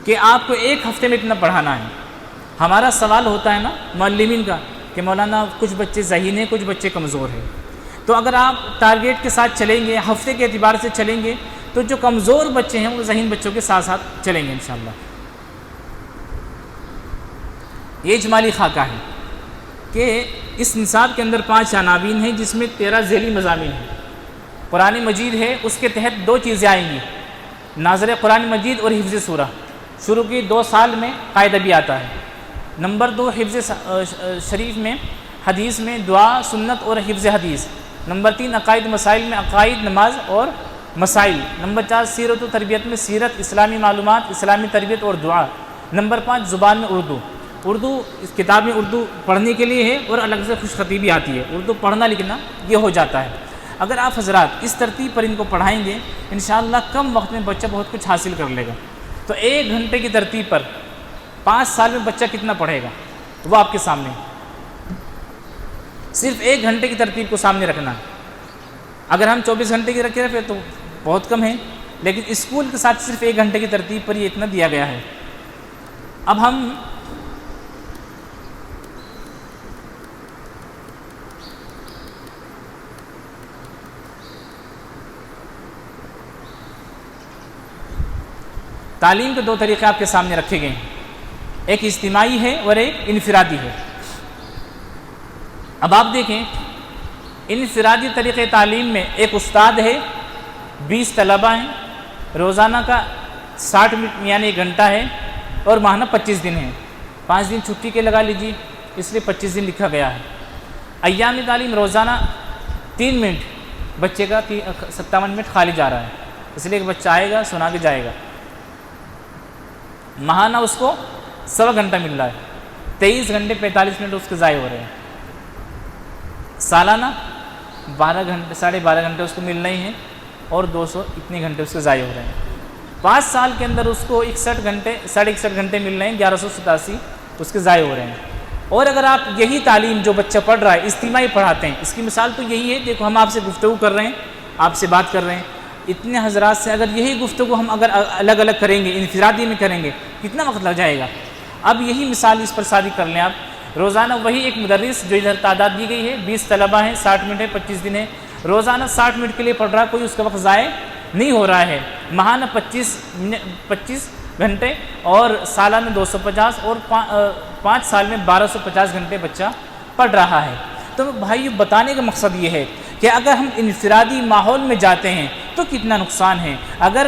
کہ آپ کو 1 ہفتے میں اتنا پڑھانا ہے. ہمارا سوال ہوتا ہے نا معلمین کا کہ مولانا کچھ بچے ذہین ہیں, کچھ بچے کمزور ہیں. تو اگر آپ ٹارگیٹ کے ساتھ چلیں گے, ہفتے کے اعتبار سے چلیں گے, تو جو کمزور بچے ہیں وہ ذہین بچوں کے ساتھ ساتھ چلیں گے انشاءاللہ. یہ اجمالی خاکہ ہے کہ اس نصاب کے اندر 5 عناوین ہیں جس میں 13 ذیلی مضامین ہیں. قرآن مجید ہے, اس کے تحت 2 چیزیں آئیں گی, ناظر قرآن مجید اور حفظ سورہ. شروع کی 2 سال میں قاعدہ بھی آتا ہے. نمبر 2 حفظ شریف میں, حدیث میں دعا سنت اور حفظ حدیث. نمبر 3 عقائد مسائل میں عقائد نماز اور مسائل. نمبر 4 سیرت و تربیت میں سیرت, اسلامی معلومات, اسلامی تربیت اور دعا. نمبر 5 زبان میں اردو. اردو اس کتاب میں اردو پڑھنے کے لیے ہے اور الگ سے خوش خطیبی آتی ہے. اردو پڑھنا لکھنا یہ ہو جاتا ہے. اگر آپ حضرات اس ترتیب پر ان کو پڑھائیں گے انشاءاللہ کم وقت میں بچہ بہت کچھ حاصل کر لے گا. تو 1 گھنٹے کی ترتیب پر 5 سال میں بچہ کتنا پڑھے گا وہ آپ کے سامنے. صرف 1 گھنٹے کی ترتیب کو سامنے رکھنا. اگر ہم 24 گھنٹے کی رکھے تو بہت کم ہے, لیکن اسکول کے ساتھ صرف 1 گھنٹے کی ترتیب پر یہ اتنا دیا گیا ہے. اب ہم تعلیم کے 2 طریقے آپ کے سامنے رکھے گئے ہیں, ایک اجتماعی ہے اور ایک انفرادی ہے. اب آپ دیکھیں انفرادی طریقے تعلیم میں ایک استاد ہے, 20 طلبہ ہیں, روزانہ کا 60 منٹ یعنی 1 گھنٹہ ہے, اور ماہانہ 25 دن ہیں. 5 دن چھٹی کے لگا لیجیے, اس لیے 25 دن لکھا گیا ہے. ایام تعلیم روزانہ 3 منٹ, بچے کا 57 منٹ خالی جا رہا ہے, اس لیے کہ بچہ آئے گا سنا کے جائے گا. ماہانہ اس کو 1.25 گھنٹہ مل رہا ہے, 23 گھنٹے 45 منٹ اس کے ضائع ہو رہے ہیں. سالانہ 12 گھنٹے 12.5 گھنٹے اس کو مل رہے ہیں, اور 200 اتنے گھنٹے اس کے ضائع ہو رہے ہیں. 5 سال کے اندر اس کو 61 گھنٹے 61.5 گھنٹے مل رہے ہیں, 1187 اس کے ضائع ہو رہے ہیں. اور اگر آپ یہی تعلیم جو بچہ پڑھ رہا ہے اجتماعی پڑھاتے ہیں, اس کی مثال تو یہی ہے, دیکھو ہم آپ سے گفتگو کر رہے ہیں, آپ سے بات کر رہے ہیں, اتنے حضرات سے اگر یہی گفتگو ہم اگر الگ الگ کریں گے, انفرادی میں کریں گے, کتنا وقت لگ جائے گا. اب یہی مثال اس پر شادی کر لیں آپ, روزانہ وہی ایک مدرس جو ادھر تعداد دی گئی ہے, 20 طلبہ ہیں, 60 منٹ ہے, 25 دن ہے, روزانہ 60 منٹ کے لیے پڑھ رہا ہے, کوئی اس کا وقت ضائع نہیں ہو رہا ہے. ماہانہ 25 گھنٹے اور سالانہ 250, اور 5 سال میں 1250 گھنٹے بچہ پڑھ رہا ہے. تو بھائی بتانے کا مقصد یہ ہے کہ اگر ہم انفرادی ماحول میں جاتے ہیں تو کتنا نقصان ہے, اگر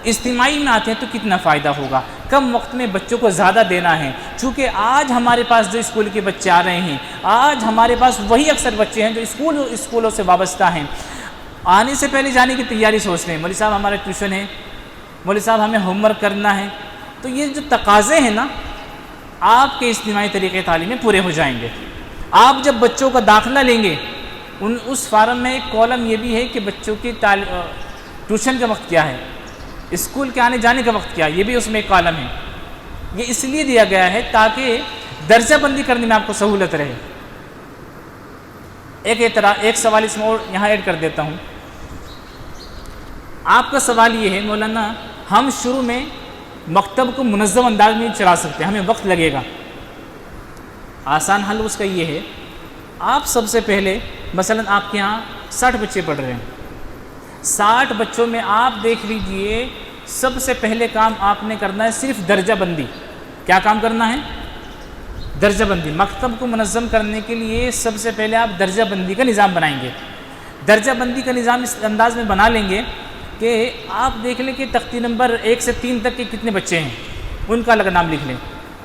اجتماعی میں آتے ہیں تو کتنا فائدہ ہوگا. کم وقت میں بچوں کو زیادہ دینا ہے, چونکہ آج ہمارے پاس جو اسکول کے بچے آ رہے ہیں, آج ہمارے پاس وہی اکثر بچے ہیں جو اسکولوں سے وابستہ ہیں, آنے سے پہلے جانے کی تیاری سوچ رہے ہیں, مولوی صاحب ہمارا ٹیوشن ہے, مولوی صاحب ہمیں ہوم ورک کرنا ہے. تو یہ جو تقاضے ہیں نا آپ کے اجتماعی طریقے تعلیم میں پورے ہو جائیں گے. آپ جب بچوں کا داخلہ لیں گے اس فارم میں ایک کالم یہ بھی ہے کہ بچوں کی ٹیوشن کا وقت کیا ہے, اسکول کے آنے جانے کا وقت کیا ہے, یہ بھی اس میں ایک کالم ہے. یہ اس لیے دیا گیا ہے تاکہ درجہ بندی کرنے میں آپ کو سہولت رہے. ایک سوال اس میں اور یہاں ایڈ کر دیتا ہوں. آپ کا سوال یہ ہے مولانا ہم شروع میں مکتب کو منظم انداز میں چلا سکتے ہیں, ہمیں وقت لگے گا. آسان حل اس کا یہ ہے, آپ سب سے پہلے مثلا آپ کے یہاں 60 بچے پڑھ رہے ہیں, 60 بچوں میں آپ دیکھ لیجئے سب سے پہلے کام آپ نے کرنا ہے صرف درجہ بندی. کیا کام کرنا ہے؟ درجہ بندی، مکتب کو منظم کرنے کے لیے سب سے پہلے آپ درجہ بندی کا نظام بنائیں گے۔ درجہ بندی کا نظام اس انداز میں بنا لیں گے کہ آپ دیکھ لیں کہ تختی نمبر 1 سے 3 تک کے کتنے بچے ہیں، ان کا الگ نام لکھ لیں،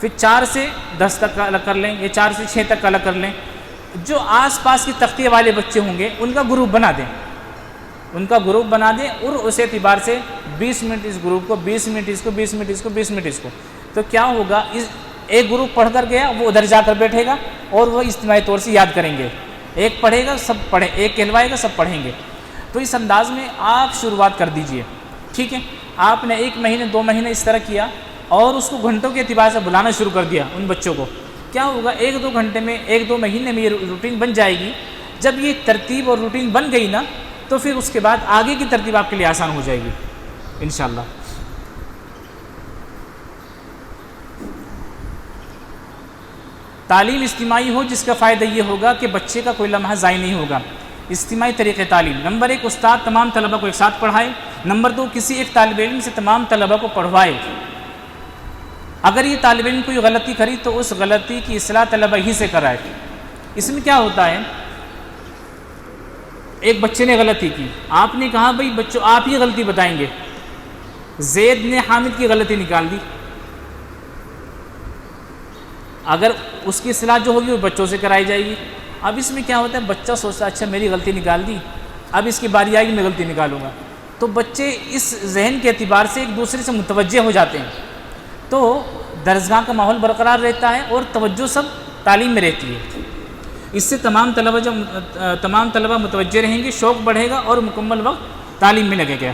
پھر 4 سے 10 تک کا الگ کر لیں، یا 4 سے 6 تک کا الگ کر لیں۔ جو آس پاس کی تختی والے بچے ہوں گے ان کا گروپ بنا دیں، ان کا گروپ بنا دیں، اور اس اعتبار سے 20 منٹ اس گروپ کو، 20 منٹ اس کو، 20 منٹ اس کو، 20 منٹ اس کو۔ تو کیا ہوگا، ایک گروپ پڑھ کر گیا وہ ادھر جا کر بیٹھے گا اور وہ اجتماعی طور سے یاد کریں گے، ایک پڑھے گا سب پڑھیں، ایک کہلوائے گا سب پڑھیں گے۔ تو اس انداز میں آپ شروعات کر دیجئے، ٹھیک ہے۔ آپ نے 1 مہینے 2 مہینے اس طرح کیا اور اس کو گھنٹوں کے اعتبار سے بلانا شروع کر دیا ان بچوں کو، کیا ہوگا 1-2 گھنٹے میں 1-2 مہینے میں یہ روٹین بن جائے گی۔ جب یہ ترتیب اور روٹین بن گئی نا تو پھر اس کے بعد آگے کی ترتیب آپ کے لیے آسان ہو جائے گی انشاءاللہ۔ تعلیم اجتماعی ہو جس کا فائدہ یہ ہوگا کہ بچے کا کوئی لمحہ ضائع نہیں ہوگا۔ اجتماعی طریقہ تعلیم، نمبر 1 استاد تمام طلبہ کو ایک ساتھ پڑھائے، نمبر 2 کسی ایک طالب علم سے تمام طلبہ کو پڑھوائے۔ اگر یہ طالب علم کوئی غلطی کری تو اس غلطی کی اصلاح طلبہ ہی سے کرائے۔ اس میں کیا ہوتا ہے، ایک بچے نے غلطی کی، آپ نے کہا بھائی بچوں آپ ہی غلطی بتائیں گے، زید نے حامد کی غلطی نکال دی، اگر اس کی اصلاح جو ہوگی وہ بچوں سے کرائی جائے گی۔ اب اس میں کیا ہوتا ہے، بچہ سوچتا ہے اچھا میری غلطی نکال دی، اب اس کی باری آئے گی میں غلطی نکالوں گا، تو بچے اس ذہن کے اعتبار سے ایک دوسرے سے متوجہ ہو جاتے ہیں، تو درسگاہ کا ماحول برقرار رہتا ہے اور توجہ سب تعلیم میں رہتی ہے۔ اس سے تمام طلبہ متوجہ رہیں گے، شوق بڑھے گا اور مکمل وقت تعلیم میں لگے گا۔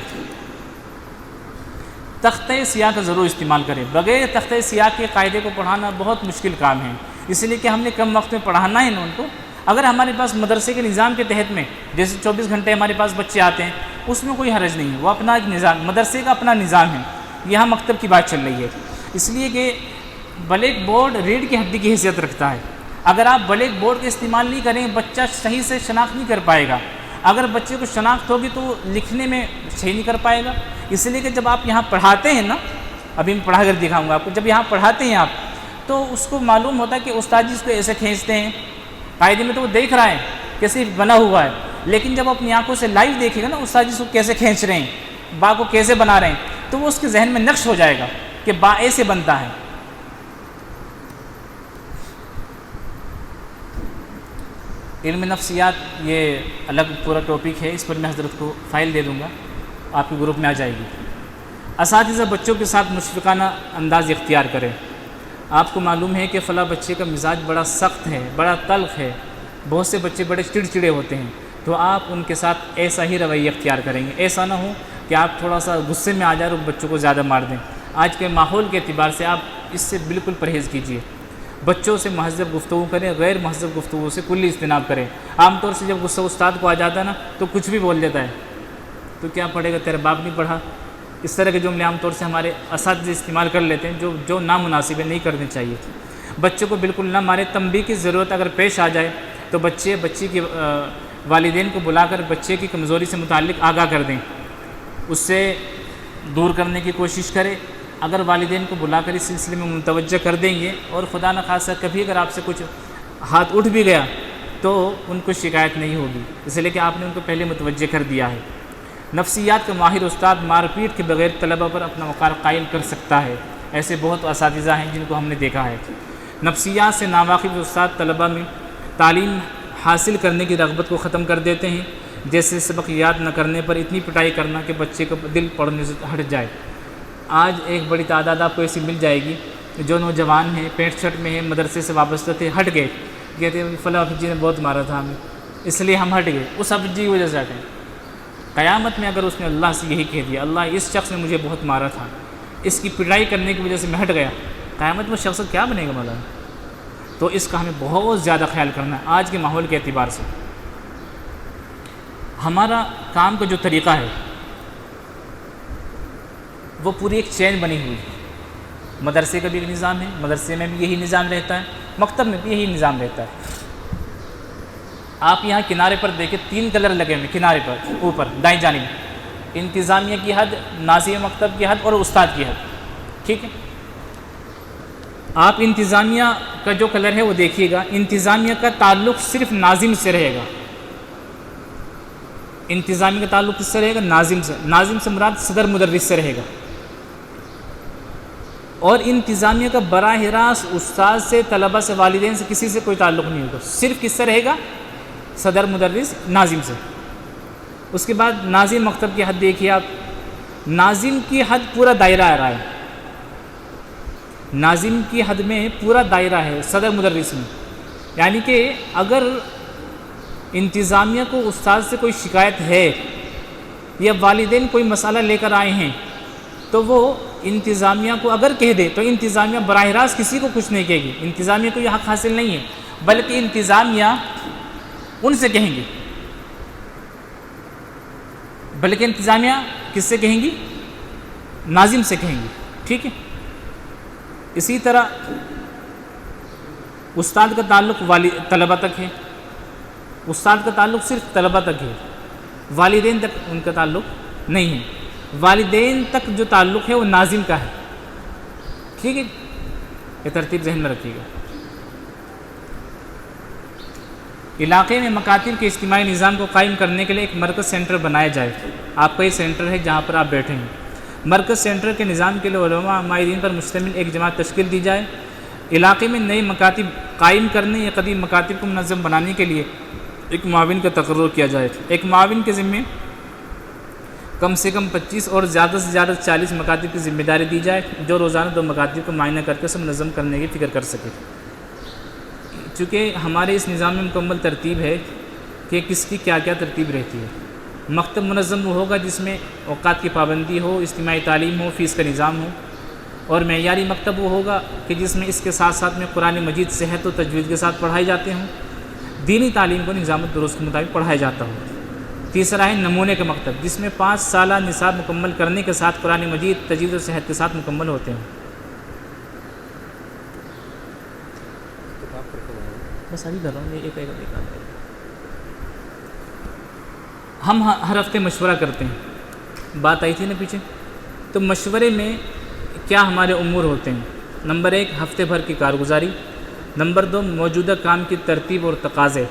تختہ سیاہ کا ضرور استعمال کریں، بغیر تختہ سیاہ کے قاعدے کو پڑھانا بہت مشکل کام ہے، اس لیے کہ ہم نے کم وقت میں پڑھانا ہے نا ان کو۔ اگر ہمارے پاس مدرسے کے نظام کے تحت میں جیسے 24 گھنٹے ہمارے پاس بچے آتے ہیں، اس میں کوئی حرج نہیں ہے، وہ اپنا ایک نظام، مدرسے کا اپنا نظام ہے، یہاں مکتب کی بات چل رہی ہے، اس لیے کہ بلیک بورڈ ریڑھ کی ہڈی کی حیثیت رکھتا ہے۔ اگر آپ بلیک بورڈ کا استعمال نہیں کریں بچہ صحیح سے شناخت نہیں کر پائے گا، اگر بچے کو شناخت ہوگی تو وہ لکھنے میں صحیح نہیں کر پائے گا۔ اس لیے کہ جب آپ یہاں پڑھاتے ہیں نا، ابھی میں پڑھا کر دکھاؤں گا آپ کو، جب یہاں پڑھاتے ہیں آپ تو اس کو معلوم ہوتا ہے کہ استاد جی اس کو ایسے کھینچتے ہیں، قاعدے میں تو وہ دیکھ رہا ہے کیسے بنا ہوا ہے، لیکن جب اپنی آنکھوں سے لائیو دیکھے گا نا استاد جی اس کو کیسے کھینچ رہے ہیں، با کو کیسے بنا رہے ہیں، تو وہ اس کے ذہن میں نقش ہو جائے گا کہ با ایسے بنتا ہے۔ علم نفسیات یہ الگ پورا ٹاپک ہے، اس پر میں حضرت کو فائل دے دوں گا، آپ کے گروپ میں آ جائے گی۔ اساتذہ بچوں کے ساتھ مشفقانہ انداز اختیار کریں۔ آپ کو معلوم ہے کہ فلاں بچے کا مزاج بڑا سخت ہے، بڑا تلخ ہے، بہت سے بچے بڑے چڑچڑے ہوتے ہیں، تو آپ ان کے ساتھ ایسا ہی رویہ اختیار کریں گے۔ ایسا نہ ہو کہ آپ تھوڑا سا غصے میں آ جائیں اور بچوں کو زیادہ مار دیں۔ آج کے ماحول کے اعتبار سے آپ اس سے بالکل پرہیز کیجیے، بچوں سے مہذب گفتگو کریں، غیر مہذب گفتگو سے کلی اجتناب کریں۔ عام طور سے جب غصہ استاد کو آ جاتا ہے نا تو کچھ بھی بول دیتا ہے، تو کیا پڑھے گا تیرا باپ نہیں پڑھا، اس طرح کے جملے عام طور سے ہمارے اساتذہ استعمال کر لیتے ہیں جو نامناسب ہے، نہیں کرنے چاہیے۔ بچوں کو بالکل نہ مارے۔ تنبیہ کی ضرورت اگر پیش آ جائے تو بچی کے والدین کو بلا کر بچے کی کمزوری سے متعلق آگاہ کر دیں، اس سے دور کرنے کی کوشش کرے۔ اگر والدین کو بلا کر اس سلسلے میں متوجہ کر دیں گے اور خدا نخواستہ کبھی اگر آپ سے کچھ ہاتھ اٹھ بھی گیا تو ان کو شکایت نہیں ہوگی، اس لیے کہ آپ نے ان کو پہلے متوجہ کر دیا ہے۔ نفسیات کا ماہر استاد مار پیٹ کے بغیر طلبہ پر اپنا وقار قائم کر سکتا ہے، ایسے بہت اساتذہ ہیں جن کو ہم نے دیکھا ہے۔ نفسیات سے ناواقف استاد طلبہ میں تعلیم حاصل کرنے کی رغبت کو ختم کر دیتے ہیں، جیسے سبق یاد نہ کرنے پر اتنی پٹائی کرنا کہ بچے کا دل پڑھنے سے ہٹ جائے۔ آج ایک بڑی تعداد آپ کو ایسی مل جائے گی جو نوجوان ہیں، پینٹ شرٹ میں ہیں، مدرسے سے وابستہ تھے، ہٹ گئے، کہتے ہیں فلاں حفیظ جی نے بہت مارا تھا ہمیں اس لیے ہم ہٹ گئے، اس حفیظ جی کی وجہ سے ہٹے۔ قیامت میں اگر اس نے اللہ سے یہی کہہ دیا، اللہ اس شخص نے مجھے بہت مارا تھا، اس کی پٹائی کرنے کی وجہ سے میں ہٹ گیا، قیامت میں شخص کیا بنے گا مولانا؟ تو اس کا ہمیں بہت زیادہ خیال کرنا ہے۔ آج کے ماحول کے اعتبار سے ہمارا کام کا جو طریقہ ہے وہ پوری ایک چین بنی ہوئی ہے۔ مدرسے کا بھی ایک نظام ہے، مدرسے میں بھی یہی نظام رہتا ہے، مکتب میں بھی یہی نظام رہتا ہے۔ آپ یہاں کنارے پر دیکھیں 3 کلر لگے ہوئے کنارے پر اوپر دائیں جانب، انتظامیہ کی حد، ناظم مکتب کی حد اور استاد کی حد، ٹھیک ہے؟ آپ انتظامیہ کا جو کلر ہے وہ دیکھیے گا، انتظامیہ کا تعلق صرف ناظم سے رہے گا، انتظامیہ کا تعلق کس سے رہے گا؟ ناظم سے، ناظم سے مراد صدر مدرس سے رہے گا، اور انتظامیہ کا براہ راست استاد سے، طلبہ سے، والدین سے، کسی سے کوئی تعلق نہیں ہوگا، صرف کس سے رہے گا؟ صدر مدرس ناظم سے۔ اس کے بعد ناظم مکتب کی حد دیکھیے آپ، ناظم کی حد پورا دائرہ آ رہا ہے، ناظم کی حد میں پورا دائرہ ہے صدر مدرس میں، یعنی کہ اگر انتظامیہ کو استاد سے کوئی شکایت ہے یا والدین کوئی مسئلہ لے کر آئے ہیں تو وہ انتظامیہ کو اگر کہہ دے تو انتظامیہ براہ راست کسی کو کچھ نہیں کہے گی، انتظامیہ کو یہ حق حاصل نہیں ہے، بلکہ انتظامیہ ان سے کہیں گے، بلکہ انتظامیہ کس سے کہیں گی؟ ناظم سے کہیں گی، ٹھیک ہے۔ اسی طرح استاد کا تعلق طلبہ تک ہے، استاد کا تعلق صرف طلبہ تک ہے، والدین تک ان کا تعلق نہیں ہے، والدین تک جو تعلق ہے وہ ناظم کا ہے، ٹھیک ہے، یہ ترتیب ذہن میں رکھیے گا۔ علاقے میں مکاتب کے اجتماعی نظام کو قائم کرنے کے لیے ایک مرکز سینٹر بنایا جائے، آپ کا یہ سینٹر ہے جہاں پر آپ بیٹھے ہیں، مرکز سینٹر کے نظام کے لیے علماء ماہرین پر مشتمل ایک جماعت تشکیل دی جائے، علاقے میں نئے مکاتب قائم کرنے یا قدیم مکاتب کو منظم بنانے کے لیے ایک معاون کا تقرر کیا جائے، ایک معاون کے ذمے کم سے کم 25 اور زیادہ سے زیادہ 40 مکاتب کی ذمہ داری دی جائے، جو روزانہ 2 مکاتب کو معائنہ کر کے اسے منظم کرنے کی فکر کر سکے۔ چونکہ ہمارے اس نظام میں مکمل ترتیب ہے کہ کس کی کیا کیا ترتیب رہتی ہے، مکتب منظم وہ ہوگا جس میں اوقات کی پابندی ہو، اجتماعی تعلیم ہو، فیس کا نظام ہو، اور معیاری مکتب وہ ہوگا کہ جس میں اس کے ساتھ ساتھ میں قرآن مجید صحت و تجوید کے ساتھ پڑھائی جاتے ہوں، دینی تعلیم کو نظام الدروس کے مطابق پڑھایا جاتا ہو۔ تیسرا ہے نمونے کا مکتب، جس میں 5 سالہ نصاب مکمل کرنے کے ساتھ قرآن مجید تجوید و صحت کے ساتھ مکمل ہوتے ہیں۔ بس ابھی کر رہا ہوں، ایک ہم ہر ہفتے مشورہ کرتے ہیں، بات آئی تھی نا پیچھے، تو مشورے میں کیا ہمارے امور ہوتے ہیں؟ نمبر 1 ہفتے بھر کی کارگزاری، نمبر 2 موجودہ کام کی ترتیب اور تقاضے،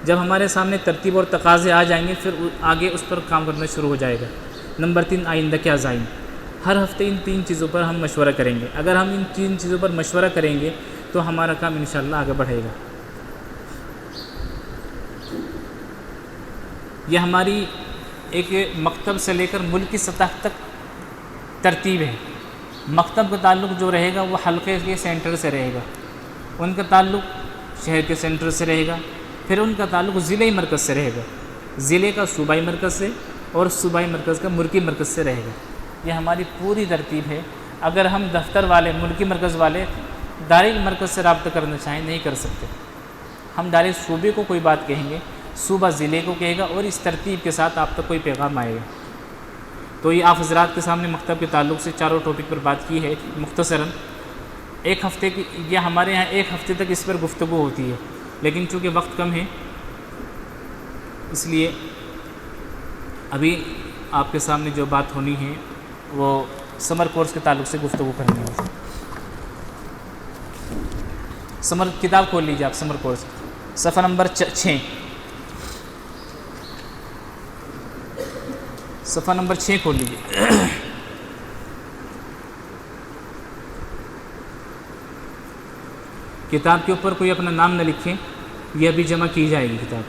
جب ہمارے سامنے ترتیب اور تقاضے آ جائیں گے پھر آگے اس پر کام کرنا شروع ہو جائے گا، نمبر 3 آئندہ کے عزائم۔ ہر ہفتے ان 3 چیزوں پر ہم مشورہ کریں گے، اگر ہم ان 3 چیزوں پر مشورہ کریں گے تو ہمارا کام انشاءاللہ آگے بڑھے گا۔ یہ ہماری ایک مکتب سے لے کر ملک کی سطح تک ترتیب ہے۔ مکتب کا تعلق جو رہے گا وہ حلقے کے سینٹر سے رہے گا، ان کا تعلق شہر کے سینٹر سے رہے گا، پھر ان کا تعلق ضلعی مرکز سے رہے گا، ضلع کا صوبائی مرکز سے، اور صوبائی مرکز کا ملکی مرکز سے رہے گا۔ یہ ہماری پوری ترتیب ہے۔ اگر ہم دفتر والے، ملکی مرکز والے دائرہ مرکز سے رابطہ کرنا چاہیں نہیں کر سکتے، ہم ڈائریکٹ صوبے کو کوئی بات کہیں گے، صوبہ ضلع کو کہے گا، اور اس ترتیب کے ساتھ آپ تک کوئی پیغام آئے گا۔ تو یہ آپ حضرات کے سامنے مکتب کے تعلق سے چاروں ٹاپک پر بات کی ہے مختصراً۔ ایک ہفتے کی یہ ہمارے یہاں 1 ہفتے تک اس پر گفتگو ہوتی ہے، لیکن چونکہ وقت کم ہے اس لیے ابھی آپ کے سامنے جو بات ہونی ہے وہ سمر کورس کے تعلق سے گفتگو کرنی ہے۔ سمر کتاب کھول لیجیے آپ، سمر کورس صفحہ نمبر 6، صفحہ نمبر 6 کھول لیجیے۔ کتاب کے اوپر کوئی اپنا نام نہ لکھیں، یہ ابھی جمع کی جائے گی کتاب۔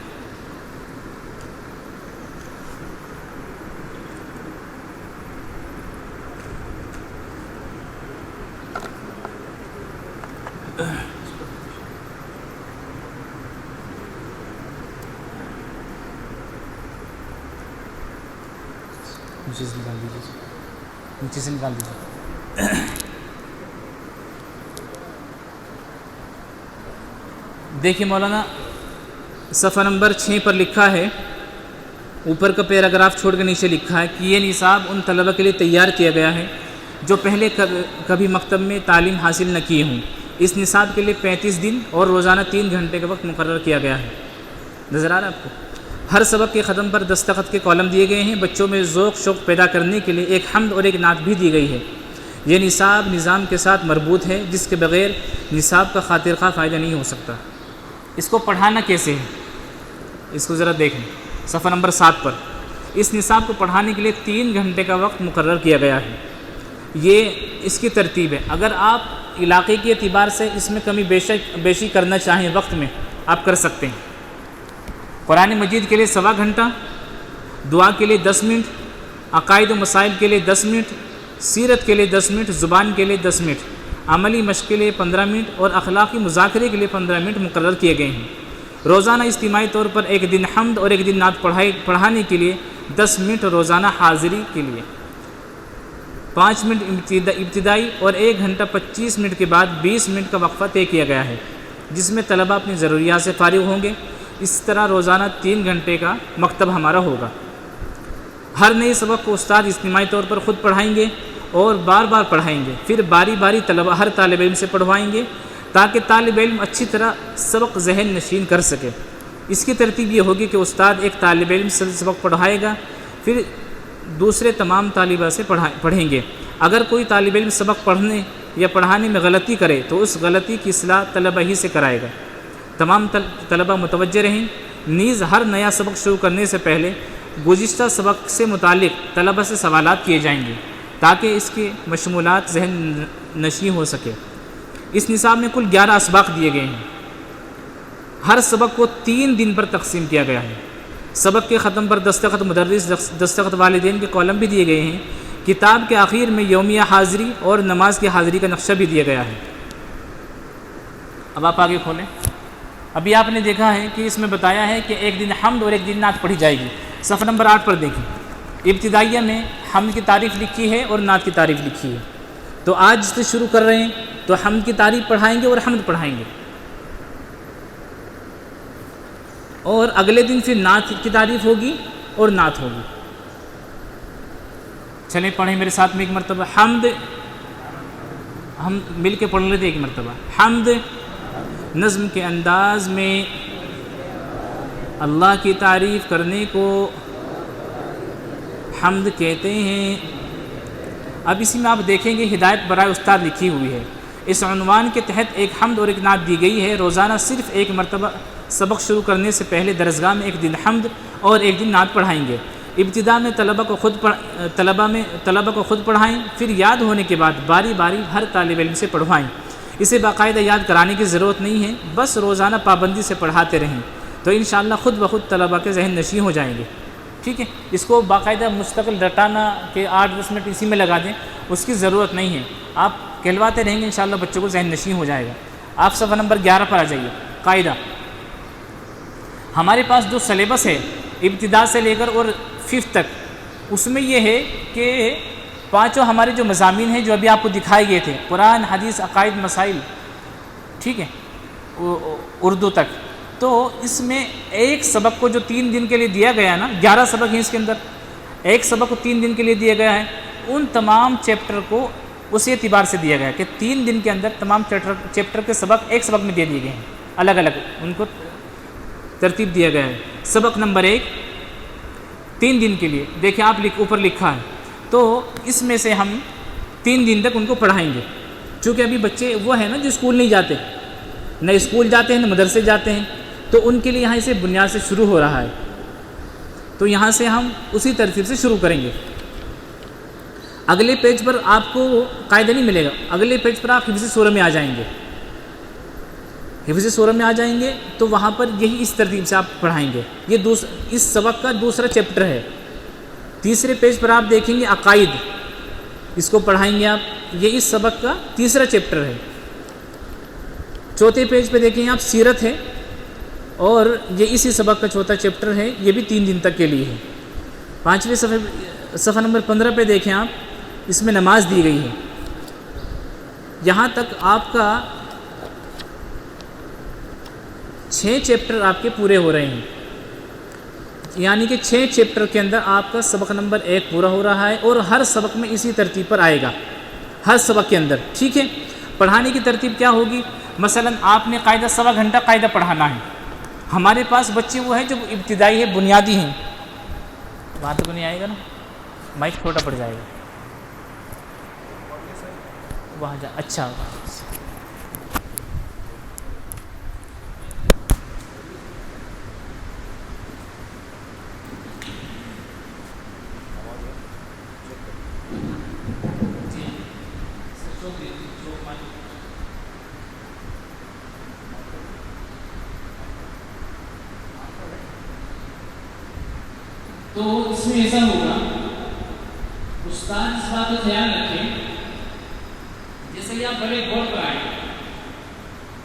نیچے سے نکال دیجیے، نیچے سے نکال دیجیے۔ دیکھیے مولانا، صفحہ نمبر 6 پر لکھا ہے، اوپر کا پیراگراف چھوڑ کے نیچے لکھا ہے کہ یہ نصاب ان طلبہ کے لیے تیار کیا گیا ہے جو پہلے کبھی مکتب میں تعلیم حاصل نہ کیے ہوں۔ اس نصاب کے لیے 35 دن اور روزانہ 3 گھنٹے کا وقت مقرر کیا گیا ہے۔ نظر آ رہا ہے آپ کو؟ ہر سبق کے ختم پر دستخط کے کالم دیے گئے ہیں۔ بچوں میں ذوق شوق پیدا کرنے کے لیے ایک حمد اور ایک نعت بھی دی گئی ہے۔ یہ نصاب نظام کے ساتھ مربوط ہے، جس کے بغیر نصاب کا خاطر خواہ فائدہ نہیں ہو سکتا۔ اس کو پڑھانا کیسے ہے، اس کو ذرا دیکھیں صفحہ نمبر 7 پر۔ اس نصاب کو پڑھانے کے لیے 3 گھنٹے کا وقت مقرر کیا گیا ہے۔ یہ اس کی ترتیب ہے۔ اگر آپ علاقے کے اعتبار سے اس میں کمی بیشی کرنا چاہیں وقت میں، آپ کر سکتے ہیں۔ قرآن مجید کے لیے 1.25 گھنٹہ، دعا کے لیے 10 منٹ، عقائد و مسائل کے لیے 10 منٹ، سیرت کے لیے 10 منٹ، زبان کے لیے 10 منٹ، عملی مشق کے لیے 15 منٹ اور اخلاقی مذاکرے کے لیے 15 منٹ مقرر کیے گئے ہیں۔ روزانہ اجتماعی طور پر ایک دن حمد اور ایک دن نعت پڑھانے کے لیے 10 منٹ روزانہ حاضری کے لیے، 5 منٹ ابتدائی اور 1 گھنٹہ 25 منٹ کے بعد 20 منٹ کا وقفہ طے کیا گیا ہے، جس میں طلبہ اپنی ضروریات سے فارغ ہوں گے۔ اس طرح روزانہ 3 گھنٹے کا مکتب ہمارا ہوگا۔ ہر نئے سبق کو استاد اجتماعی طور پر خود پڑھائیں گے اور بار بار پڑھائیں گے، پھر باری باری ہر طالب علم سے پڑھوائیں گے تاکہ طالب علم اچھی طرح سبق ذہن نشین کر سکے۔ اس کی ترتیب یہ ہوگی کہ استاد ایک طالب علم سے سبق پڑھائے گا، پھر دوسرے تمام طالبہ سے پڑھیں گے۔ اگر کوئی طالب علم سبق پڑھنے یا پڑھانے میں غلطی کرے تو اس غلطی کی اصلاح طلبہ ہی سے کرائے گا۔ تمام طلبہ متوجہ رہیں۔ نیز ہر نیا سبق شروع کرنے سے پہلے گزشتہ سبق سے متعلق طلبہ سے سوالات کیے جائیں گے تاکہ اس کے مشمولات ذہن نشین ہو سکے۔ اس نصاب میں کل 11 اسباق دیے گئے ہیں۔ ہر سبق کو 3 دن پر تقسیم کیا گیا ہے۔ سبق کے ختم پر دستخط مدرس، دستخط والدین کے کالم بھی دیے گئے ہیں۔ کتاب کے آخر میں یومیہ حاضری اور نماز کی حاضری کا نقشہ بھی دیا گیا ہے۔ اب آپ آگے کھولیں۔ ابھی آپ نے دیکھا ہے کہ اس میں بتایا ہے کہ ایک دن حمد اور ایک دن نعت پڑھی جائے گی۔ صفحہ نمبر 8 پر دیکھیں، ابتدائیہ میں حمد کی تعریف لکھی ہے اور نعت کی تعریف لکھی ہے۔ تو آج سے شروع کر رہے ہیں تو حمد کی تعریف پڑھائیں گے اور حمد پڑھائیں گے، اور اگلے دن پھر نعت کی تعریف ہوگی اور نعت ہوگی۔ چلیں پڑھیں میرے ساتھ میں ایک مرتبہ حمد، ہم مل کے پڑھ لیتے ایک مرتبہ۔ حمد نظم کے انداز میں اللہ کی تعریف کرنے کو حمد کہتے ہیں۔ اب اسی میں آپ دیکھیں گے ہدایت برائے استاد لکھی ہوئی ہے۔ اس عنوان کے تحت ایک حمد اور ایک نعت دی گئی ہے۔ روزانہ صرف ایک مرتبہ سبق شروع کرنے سے پہلے درسگاہ میں ایک دن حمد اور ایک دن نعت پڑھائیں گے۔ ابتدا میں طلبہ کو خود پڑھائیں، پھر یاد ہونے کے بعد باری باری ہر طالب علم سے پڑھوائیں۔ اسے باقاعدہ یاد کرانے کی ضرورت نہیں ہے، بس روزانہ پابندی سے پڑھاتے رہیں تو انشاءاللہ خود بخود طلبہ کے ذہن نشین ہو جائیں گے۔ ٹھیک ہے، اس کو باقاعدہ مستقل رٹانا کہ 8-10 منٹ اسی میں لگا دیں، اس کی ضرورت نہیں ہے۔ آپ کہلواتے رہیں گے انشاءاللہ بچوں کو ذہن نشین ہو جائے گا۔ آپ صفحہ نمبر 11 پر آ جائیے۔ قاعدہ، ہمارے پاس جو سلیبس ہے ابتدا سے لے کر اور 5 تک، اس میں یہ ہے کہ 5 ہمارے جو مضامین ہیں جو ابھی آپ کو دکھائے گئے تھے، قرآن، حدیث، عقائد، مسائل، ٹھیک ہے، اردو تک، تو اس میں ایک سبق کو جو 3 دن کے لیے دیا گیا نا، 11 سبق ہیں اس کے اندر، ایک سبق کو 3 دن کے لیے دیا گیا ہے۔ ان تمام چیپٹر کو اسی اعتبار سے دیا گیا ہے کہ 3 دن کے اندر تمام چیپٹر کے سبق ایک سبق میں دے دیے گئے ہیں، الگ الگ ان کو ترتیب دیا گیا ہے۔ سبق نمبر 1 3 دن کے لیے، دیکھیں آپ اوپر لکھا ہے، تو اس میں سے ہم 3 دن تک ان کو پڑھائیں گے۔ چونکہ ابھی بچے وہ ہیں نا جو اسکول نہیں جاتے، نہ اسکول جاتے ہیں نہ مدرسے جاتے ہیں، تو ان کے لیے یہاں سے بنیاد سے شروع ہو رہا ہے، تو یہاں سے ہم اسی ترتیب سے شروع کریں گے۔ اگلے پیج پر آپ کو قاعدہ نہیں ملے گا، اگلے پیج پر آپ حفظ سورہ میں آ جائیں گے، حفظ سورہ میں آ جائیں گے تو وہاں پر یہی اس ترتیب سے آپ پڑھائیں گے۔ یہ اس سبق کا دوسرا چیپٹر ہے۔ تیسرے پیج پر آپ دیکھیں گے عقائد، اس کو پڑھائیں گے آپ، یہ اس سبق کا تیسرا چیپٹر ہے۔ چوتھے پیج پہ دیکھیں آپ سیرت ہے، اور یہ اسی سبق کا چوتھا چیپٹر ہے، یہ بھی 3 دن تک کے لیے ہے۔ 5ویں صفحہ نمبر 15 پہ دیکھیں آپ، اس میں نماز دی گئی ہے۔ یہاں تک آپ کا 6 چیپٹر آپ کے پورے ہو رہے ہیں، یعنی کہ 6 چیپٹر کے اندر آپ کا سبق نمبر 1 پورا ہو رہا ہے، اور ہر سبق میں اسی ترتیب پر آئے گا، ہر سبق کے اندر۔ ٹھیک ہے، پڑھانے کی ترتیب کیا ہوگی؟ مثلا آپ نے قاعدہ 1.25 گھنٹہ قاعدہ پڑھانا ہے۔ ہمارے پاس بچے وہ ہیں جو ابتدائی ہے، بنیادی ہیں، بات کو نہیں آئے گا نا، مائک چھوٹا پڑ جائے گا۔ وہاں جا اچھا تو اس میں ایسا ہوگا، استاد اس بات کا خیال رکھیں، جیسے کہ آپ بڑے بورڈ پر آئیں،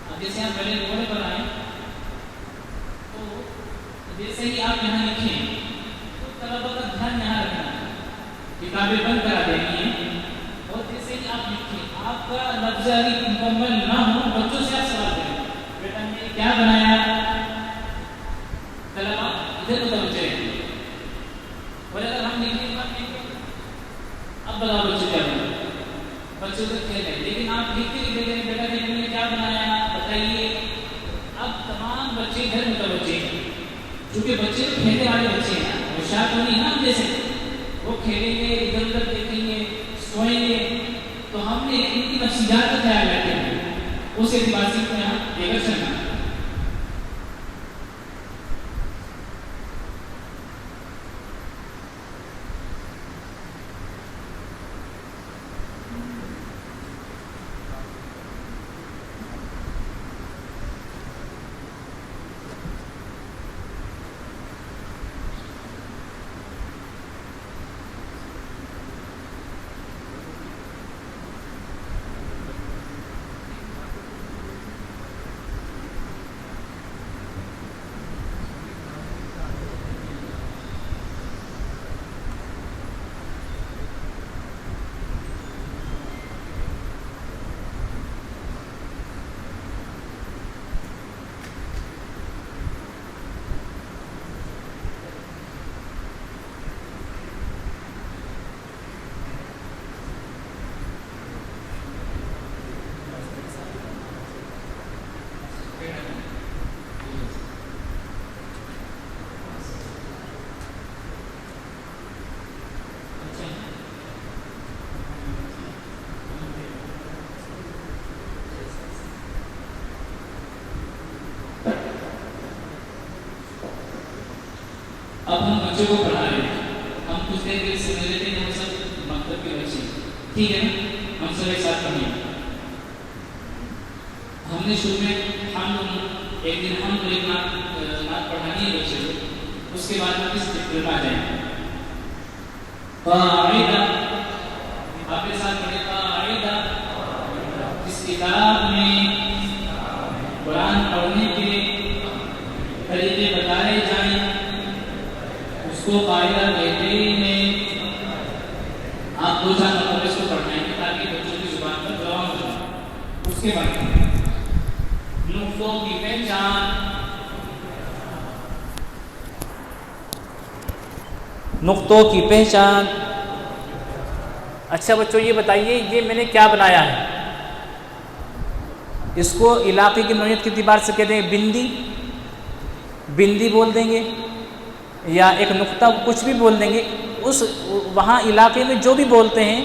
اب جیسے آپ بڑے بورڈ پر آئیں تو جیسے ہی آپ یہاں لکھیں تو طلبہ کا دھیان یہاں رکھنا ہے، کتابیں بند کرا دینی ہیں، اور جیسے ہی آپ لکھیں آپ کا لفظ علی مکمل نہ ہو، بچوں سے آپ سوال کریں، بیٹا میں نے کیا بنایا؟ طلبہ ادھر متوجہ رہیں، اور اگر ہم لکھنے کے بعد اب بتاؤ بچے کیا بنایا، بچوں سے کھیل رہے، لیکن آپ لکھتے ہی دیکھ رہے ہیں بیٹا کہ نے کیا بنایا بتائیے، اب تمام بچے ادھر متوجہ ہیں، چونکہ بچے کھیلنے والے بچے ہیں، ہوشیار تو نہیں نا ہم جیسے، وہ کھیلیں گے، ادھر ادھر دیکھیں گے، سوئیں گے، تو ہم نے ان کی نفسیات کا خیال رکھتے ہیں، اس اعتبار سے یہاں دیگر چلنا ہے۔ اب ہم بچوں کو پڑھا رہے ہیں، ہم کچھ دیر کے سمجھ لیتے ہیں، ہم سب مکتب کے بچے، ٹھیک ہے نا، ہم سب ایک ساتھ پڑھیں۔ ہم نے شروع میں ایک دن ہم کو ایک نعت پڑھانی ہے بچے کو، اس کے بعد ہم کس چیپٹر پہ آ جائیں گے۔ قاعدہ، آپ کے ساتھ پڑھیں قاعدہ، اس کتاب میں قرآن پڑھنے کے طریقے بتائے جائیں، اس کو قاعدہ کہتے ہیں۔ آپ دو چار مرتبہ اس کو پڑھائیں گے تاکہ بچوں کی زبان پر جواب ہو جائے۔ اس کے بعد نقطوں کی پہچان، نقطوں کی پہچان۔ اچھا بچوں یہ بتائیے یہ میں نے کیا بنایا ہے؟ اس کو علاقے کی نوعیت کے اعتبار سے کہتے ہیں بندی، بندی بول دیں گے، یا ایک نقطہ کچھ بھی بول دیں گے، اس وہاں علاقے میں جو بھی بولتے ہیں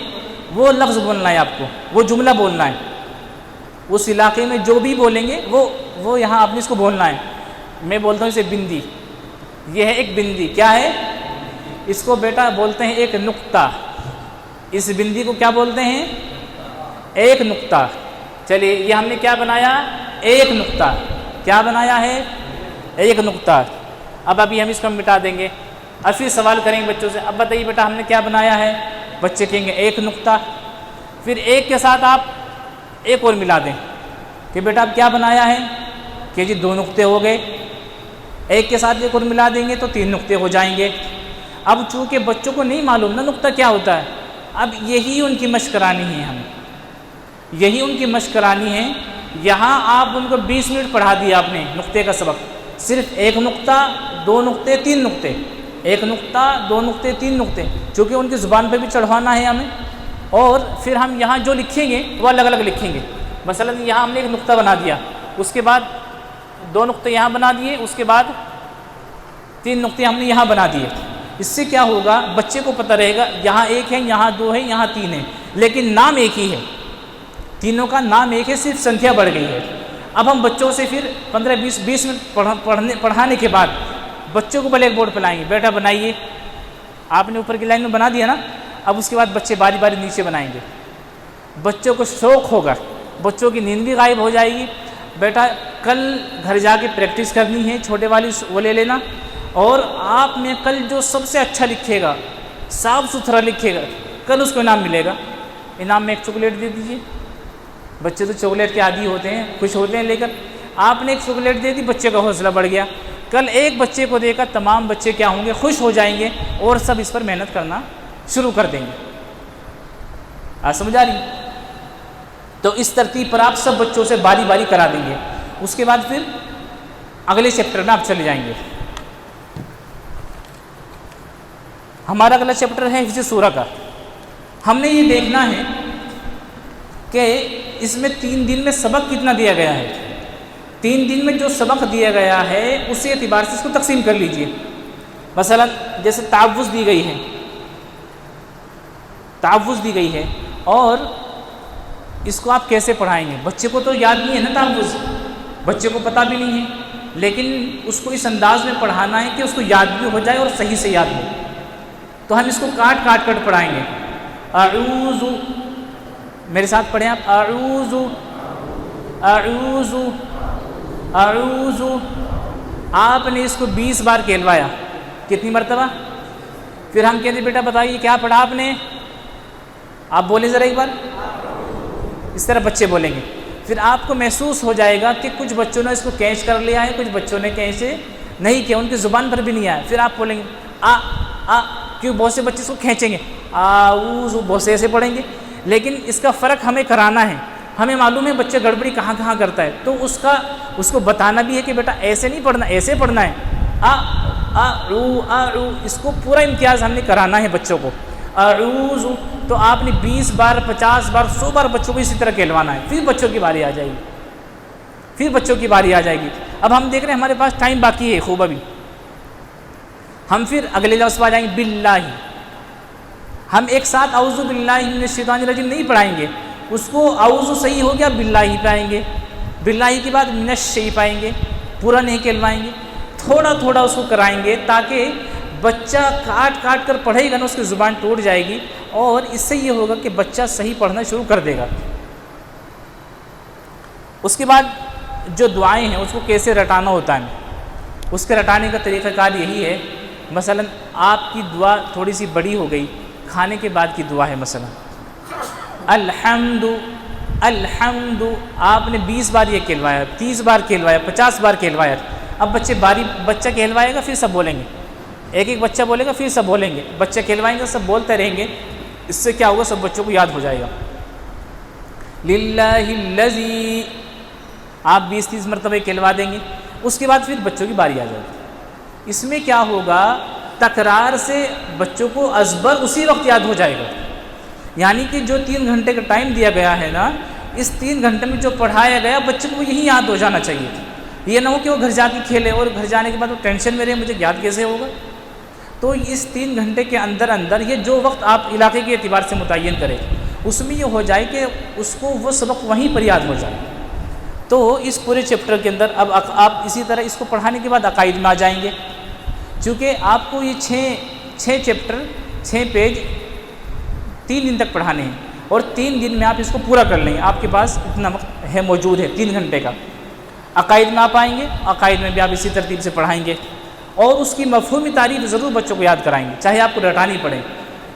وہ لفظ بولنا ہے، آپ کو وہ جملہ بولنا ہے، اس علاقے میں جو بھی بولیں گے وہ یہاں آپ نے اس کو بولنا ہے۔ میں بولتا ہوں اسے بندی، یہ ہے ایک بندی، کیا ہے؟ اس کو بیٹا بولتے ہیں ایک نقطہ، اس بندی کو کیا بولتے ہیں؟ ایک نقطہ۔ چلیے یہ ہم نے کیا بنایا؟ ایک نقطہ۔ کیا بنایا ہے؟ ایک نقطہ۔ اب ابھی ہم اس کو مٹا دیں گے، اب پھر سوال کریں گے بچوں سے، اب بتائیے بیٹا ہم نے کیا بنایا ہے؟ بچے کہیں گے ایک نقطہ، پھر ایک کے ساتھ آپ ایک اور ملا دیں کہ بیٹا اب کیا بنایا ہے؟ کہ جی دو نقطے ہو گئے، ایک کے ساتھ ایک اور ملا دیں گے تو تین نقطے ہو جائیں گے۔ اب چونکہ بچوں کو نہیں معلوم نا نقطہ کیا ہوتا ہے، اب یہی ان کی مشق کرانی ہے، ہمیں یہی ان کی مشق کرانی ہے۔ یہاں آپ ان کو 20 منٹ پڑھا دیا آپ نے نقطے کا سبق، صرف ایک نقطہ، دو نقطے، تین نقطے، ایک نقطہ، دو نقطے، تین نقطے، چونکہ ان کی زبان پہ بھی چڑھوانا ہے ہمیں، اور پھر ہم یہاں جو لکھیں گے وہ الگ الگ لکھیں گے۔ مثلا یہاں ہم نے ایک نقطہ بنا دیا، اس کے بعد دو نقطے یہاں بنا دیے، اس کے بعد تین نقطے ہم نے یہاں بنا دیے۔ اس سے کیا ہوگا؟ بچے کو پتہ رہے گا یہاں ایک ہے، یہاں دو ہے، یہاں تین ہے، لیکن نام ایک ہی ہے، تینوں کا نام ایک ہے، صرف سنکھیا بڑھ گئی ہے۔ اب ہم بچوں سے پھر 15-20 منٹ پڑھانے کے بعد بچوں کو بلیک بورڈ پہ لائیں گے، بیٹا بنائیے، آپ نے اوپر کی لائن میں بنا دیا نا، اب اس کے بعد بچے باری باری نیچے بنائیں گے۔ بچوں کو شوق ہوگا، بچوں کی نیند بھی غائب ہو جائے گی۔ بیٹا کل گھر جا کے پریکٹس کرنی ہے، چھوٹے والی وہ لے لینا، اور آپ میں کل جو سب سے اچھا لکھے گا، صاف ستھرا لکھے گا، کل اس کو انعام ملے گا۔ انعام میں ایک چاکلیٹ دے دیجیے۔ بچے تو چاکلیٹ کے عادی ہوتے ہیں، خوش ہوتے ہیں، لے کر آپ نے ایک چاکلیٹ دے دی، بچے کا حوصلہ بڑھ گیا۔ کل ایک بچے کو دے کر تمام بچے کیا ہوں گے؟ خوش ہو جائیں گے اور سب اس پر محنت کرنا شروع کر دیں گے۔ آپ سمجھ آ رہی؟ تو اس ترتیب پر آپ سب بچوں سے باری باری کرا دیں گے۔ اس کے بعد پھر اگلے چیپٹر میں آپ چلے جائیں گے۔ ہمارا اگلا چیپٹر ہے حفظ سورہ کا۔ ہم نے یہ دیکھنا ہے کہ اس میں 3 دن میں سبق کتنا دیا گیا ہے۔ 3 دن میں جو سبق دیا گیا ہے اسی اعتبار سے اس کو تقسیم کر لیجئے۔ مثلا جیسے تعوذ دی گئی ہے، تعوذ دی گئی ہے، اور اس کو آپ کیسے پڑھائیں گے؟ بچے کو تو یاد نہیں ہے نا تعوذ، بچے کو پتہ بھی نہیں ہے، لیکن اس کو اس انداز میں پڑھانا ہے کہ اس کو یاد بھی ہو جائے اور صحیح سے یاد ہو۔ تو ہم اس کو کاٹ کاٹ کر پڑھائیں گے۔ اعوذ، میرے ساتھ پڑھیں آپ، اعوذ اعوذ اعوذ۔ آپ نے اس کو 20 بار کہلوایا، کتنی مرتبہ؟ پھر ہم کہتے بیٹا بتائیے کیا پڑھا آپ نے؟ آپ بولیں ذرا ایک بار، اس طرح بچے بولیں گے۔ پھر آپ کو محسوس ہو جائے گا کہ کچھ بچوں نے اس کو کیچ کر لیا ہے، کچھ بچوں نے کیچ نہیں کیا، ان کی زبان پر بھی نہیں آیا۔ پھر آپ بولیں گے کیوں؟ بہت سے بچے اس کو کھینچیں گے، اعوذ، بہت سے ایسے پڑھیں گے۔ لیکن اس کا فرق ہمیں کرانا ہے، ہمیں معلوم ہے بچہ گڑبڑی کہاں کہاں کرتا ہے، تو اس کو بتانا بھی ہے کہ بیٹا ایسے نہیں پڑھنا، ایسے پڑھنا ہے۔ اس کو پورا امتیاز ہم نے کرانا ہے بچوں کو۔ اعوذ، تو آپ نے 20 بار 50 بار 100 بار بچوں کو اسی طرح کہلوانا ہے۔ پھر بچوں کی باری آ جائے گی، پھر بچوں کی باری آ جائے گی۔ اب ہم دیکھ رہے ہیں ہمارے پاس ٹائم باقی ہے خوب، ابھی ہم پھر اگلے لفظ پہ آ جائیں گے، باللہ۔ ہم ایک ساتھ اعوذ باللہ من الشیطان الرجیم نہیں پڑھائیں گے، اس کو اعوذ صحیح ہو گیا، باللہ پائیں گے، باللہ کے بعد من الشیء پائیں گے، پورا نہیں کہلوائیں گے، تھوڑا تھوڑا اس کو کرائیں گے، تاکہ بچہ کاٹ کاٹ کر پڑھے گا نا، اس کی زبان ٹوٹ جائے گی، اور اس سے یہ ہوگا کہ بچہ صحیح پڑھنا شروع کر دے گا۔ اس کے بعد جو دعائیں ہیں اس کو کیسے رٹانا ہوتا ہے، اس کے رٹانے کا طریقہ کار یہی ہے۔ مثلا آپ کی دعا تھوڑی سی بڑی ہو گئی، کھانے کے بعد کی دعا ہے، مثلا الحمد الحمد، آپ نے 20 بار یہ کہلوایا، 30 بار کہلوایا، 50 بار کہلوایا۔ اب بچہ کہلوائے گا، پھر سب بولیں گے، ایک ایک بچہ بولے گا، پھر سب بولیں گے، بچہ کہلوائیں گے، سب بولتے رہیں گے۔ اس سے کیا ہوگا؟ سب بچوں کو یاد ہو جائے گا۔ للہ الذی، آپ 20-30 مرتبہ کہلوا دیں گے۔ اس کے بعد پھر بچوں کی باری آ جائے گی۔ اس میں کیا ہوگا؟ تکرار سے بچوں کو ازبر اسی وقت یاد ہو جائے گا، یعنی کہ جو 3 گھنٹے کا ٹائم دیا گیا ہے نا، اس 3 گھنٹے میں جو پڑھایا گیا بچوں کو یہی یاد ہو جانا چاہیے۔ یہ نہ ہو کہ وہ گھر جا کے کھیلے اور گھر جانے کے بعد وہ ٹینشن میں رہے، مجھے یاد کیسے ہوگا۔ تو اس 3 گھنٹے کے اندر یہ جو وقت آپ علاقے کے اعتبار سے متعین کریں، اس میں یہ ہو جائے کہ اس کو وہ سبق وہیں پر یاد ہو جائے۔ تو اس پورے چیپٹر کے اندر اب آپ اسی طرح اس کو پڑھانے کے بعد عقائد میں آ جائیں گے، چونکہ آپ کو یہ 6 چیپٹر 6 پیج 3 دن تک پڑھانے ہیں، اور 3 دن میں آپ اس کو پورا کر لیں گے، آپ کے پاس اتنا وقت ہے، موجود ہے 3 گھنٹے کا۔ عقائد میں آپ آئیں گے، عقائد میں بھی آپ اسی ترتیب سے پڑھائیں گے، اور اس کی مفہومی تعریف ضرور بچوں کو یاد کرائیں گے، چاہے آپ کو رٹانی پڑے،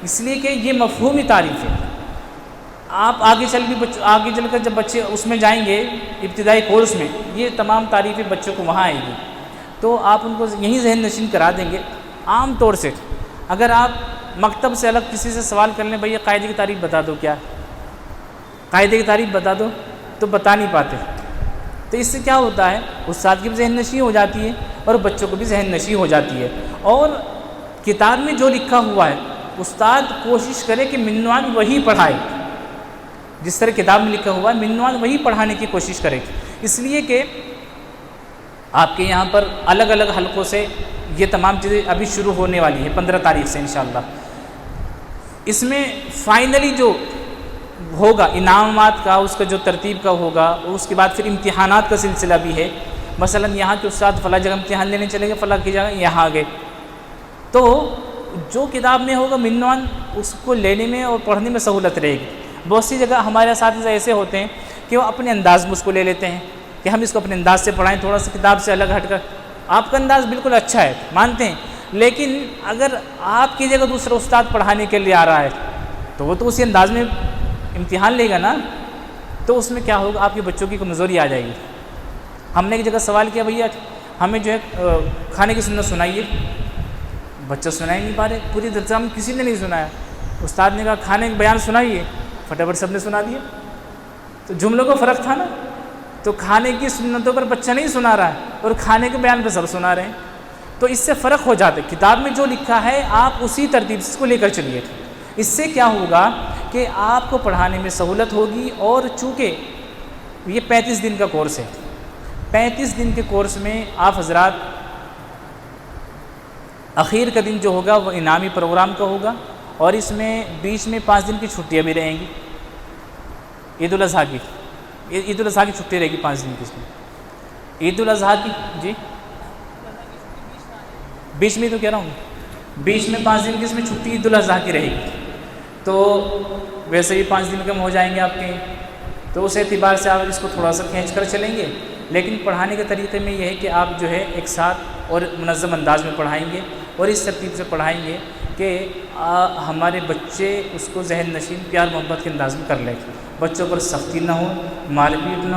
اس لیے کہ یہ مفہومی تعریف ہے۔ آپ آگے چل کر جب بچے اس میں جائیں گے ابتدائی کورس میں، یہ تمام تعریفیں بچوں کو وہاں آئیں گی، تو آپ ان کو یہیں ذہن نشین کرا دیں گے۔ عام طور سے اگر آپ مکتب سے الگ کسی سے سوال کر لیں، بھئی قاعدے کی تعریف بتا دو، کیا قاعدے کی تعریف بتا دو، تو بتا نہیں پاتے۔ تو اس سے کیا ہوتا ہے؟ استاد کی بھی ذہن نشین ہو جاتی ہے اور بچوں کو بھی ذہن نشین ہو جاتی ہے۔ اور کتاب میں جو لکھا ہوا ہے استاد کوشش کرے کہ منوان وہی پڑھائے، جس طرح کتاب میں لکھا ہوا ہے منوان وہی پڑھانے کی کوشش کرے، اس لیے کہ آپ کے یہاں پر الگ الگ حلقوں سے یہ تمام چیزیں ابھی شروع ہونے والی ہیں 15 تاریخ سے انشاءاللہ۔ اس میں فائنلی جو ہوگا انعامات کا، اس کا جو ترتیب کا ہوگا، اس کے بعد پھر امتحانات کا سلسلہ بھی ہے. مثلا یہاں کے استاد فلاں جگہ امتحان لینے چلے گئے، فلاں کی جگہ یہاں آ گئے، تو جو کتاب میں ہوگا منوان اس کو لینے میں اور پڑھنے میں سہولت رہے گی. بہت سی جگہ ہمارے اساتذہ ایسے ہوتے ہیں کہ وہ اپنے انداز میں اس کو لے لیتے ہیں کہ ہم اس کو اپنے انداز سے پڑھائیں، تھوڑا سا کتاب سے الگ ہٹ کر. آپ کا انداز بالکل اچھا ہے، مانتے ہیں، لیکن اگر آپ کی جگہ دوسرا استاد پڑھانے کے لیے آ رہا ہے تو وہ تو اسی انداز میں امتحان لے گا نا، تو اس میں کیا ہوگا، آپ کے بچوں کی کمزوری آ جائے گی. ہم نے ایک جگہ سوال کیا، بھیا ہمیں جو ہے کھانے کی سنت سنائیے. بچہ سنا ہی نہیں پا رہے، پوری درجہ میں کسی نے نہیں سنایا. استاد نے کہا کھانے کا بیان سنائیے، فٹافٹ سب نے سنا دیا. تو جملوں کا فرق تھا نا، تو کھانے کی سنتوں پر بچہ نہیں سنا رہا ہے اور کھانے کے بیان پہ سب سنا رہے ہیں، تو اس سے فرق ہو جاتا ہے. کتاب میں جو لکھا ہے آپ اسی ترتیب سے اس کو لے کر چلیے. اس سے کیا ہوگا کہ آپ کو پڑھانے میں سہولت ہوگی. اور چونکہ یہ 35 دن کا کورس ہے، 35 دن کے کورس میں آپ حضرات اخیر کا دن جو ہوگا وہ انعامی پروگرام کا ہوگا، اور اس میں بیچ میں 5 دن کی چھٹیاں بھی رہیں گی. عید الاضحیٰ کی چھٹی رہے گی 5 دن کی. اس میں عید الاضحیٰ کی جی بیچ میں تو کہہ رہا ہوں، بیچ میں 5 دن کی اس میں چھٹی عید الاضحیٰ کی رہے گی. تو ویسے بھی 5 دن کم ہو جائیں گے آپ کے، تو اس اعتبار سے آپ اس کو تھوڑا سا کھینچ کر چلیں گے. لیکن پڑھانے کے طریقے میں یہ ہے کہ آپ جو ہے ایک ساتھ اور منظم انداز میں پڑھائیں گے، اور اس ترتیب سے پڑھائیں گے کہ ہمارے بچے اس کو ذہن نشین پیار محبت کے انداز میں کر لیں. بچوں پر سختی نہ ہو، مار پیٹ نہ ہو.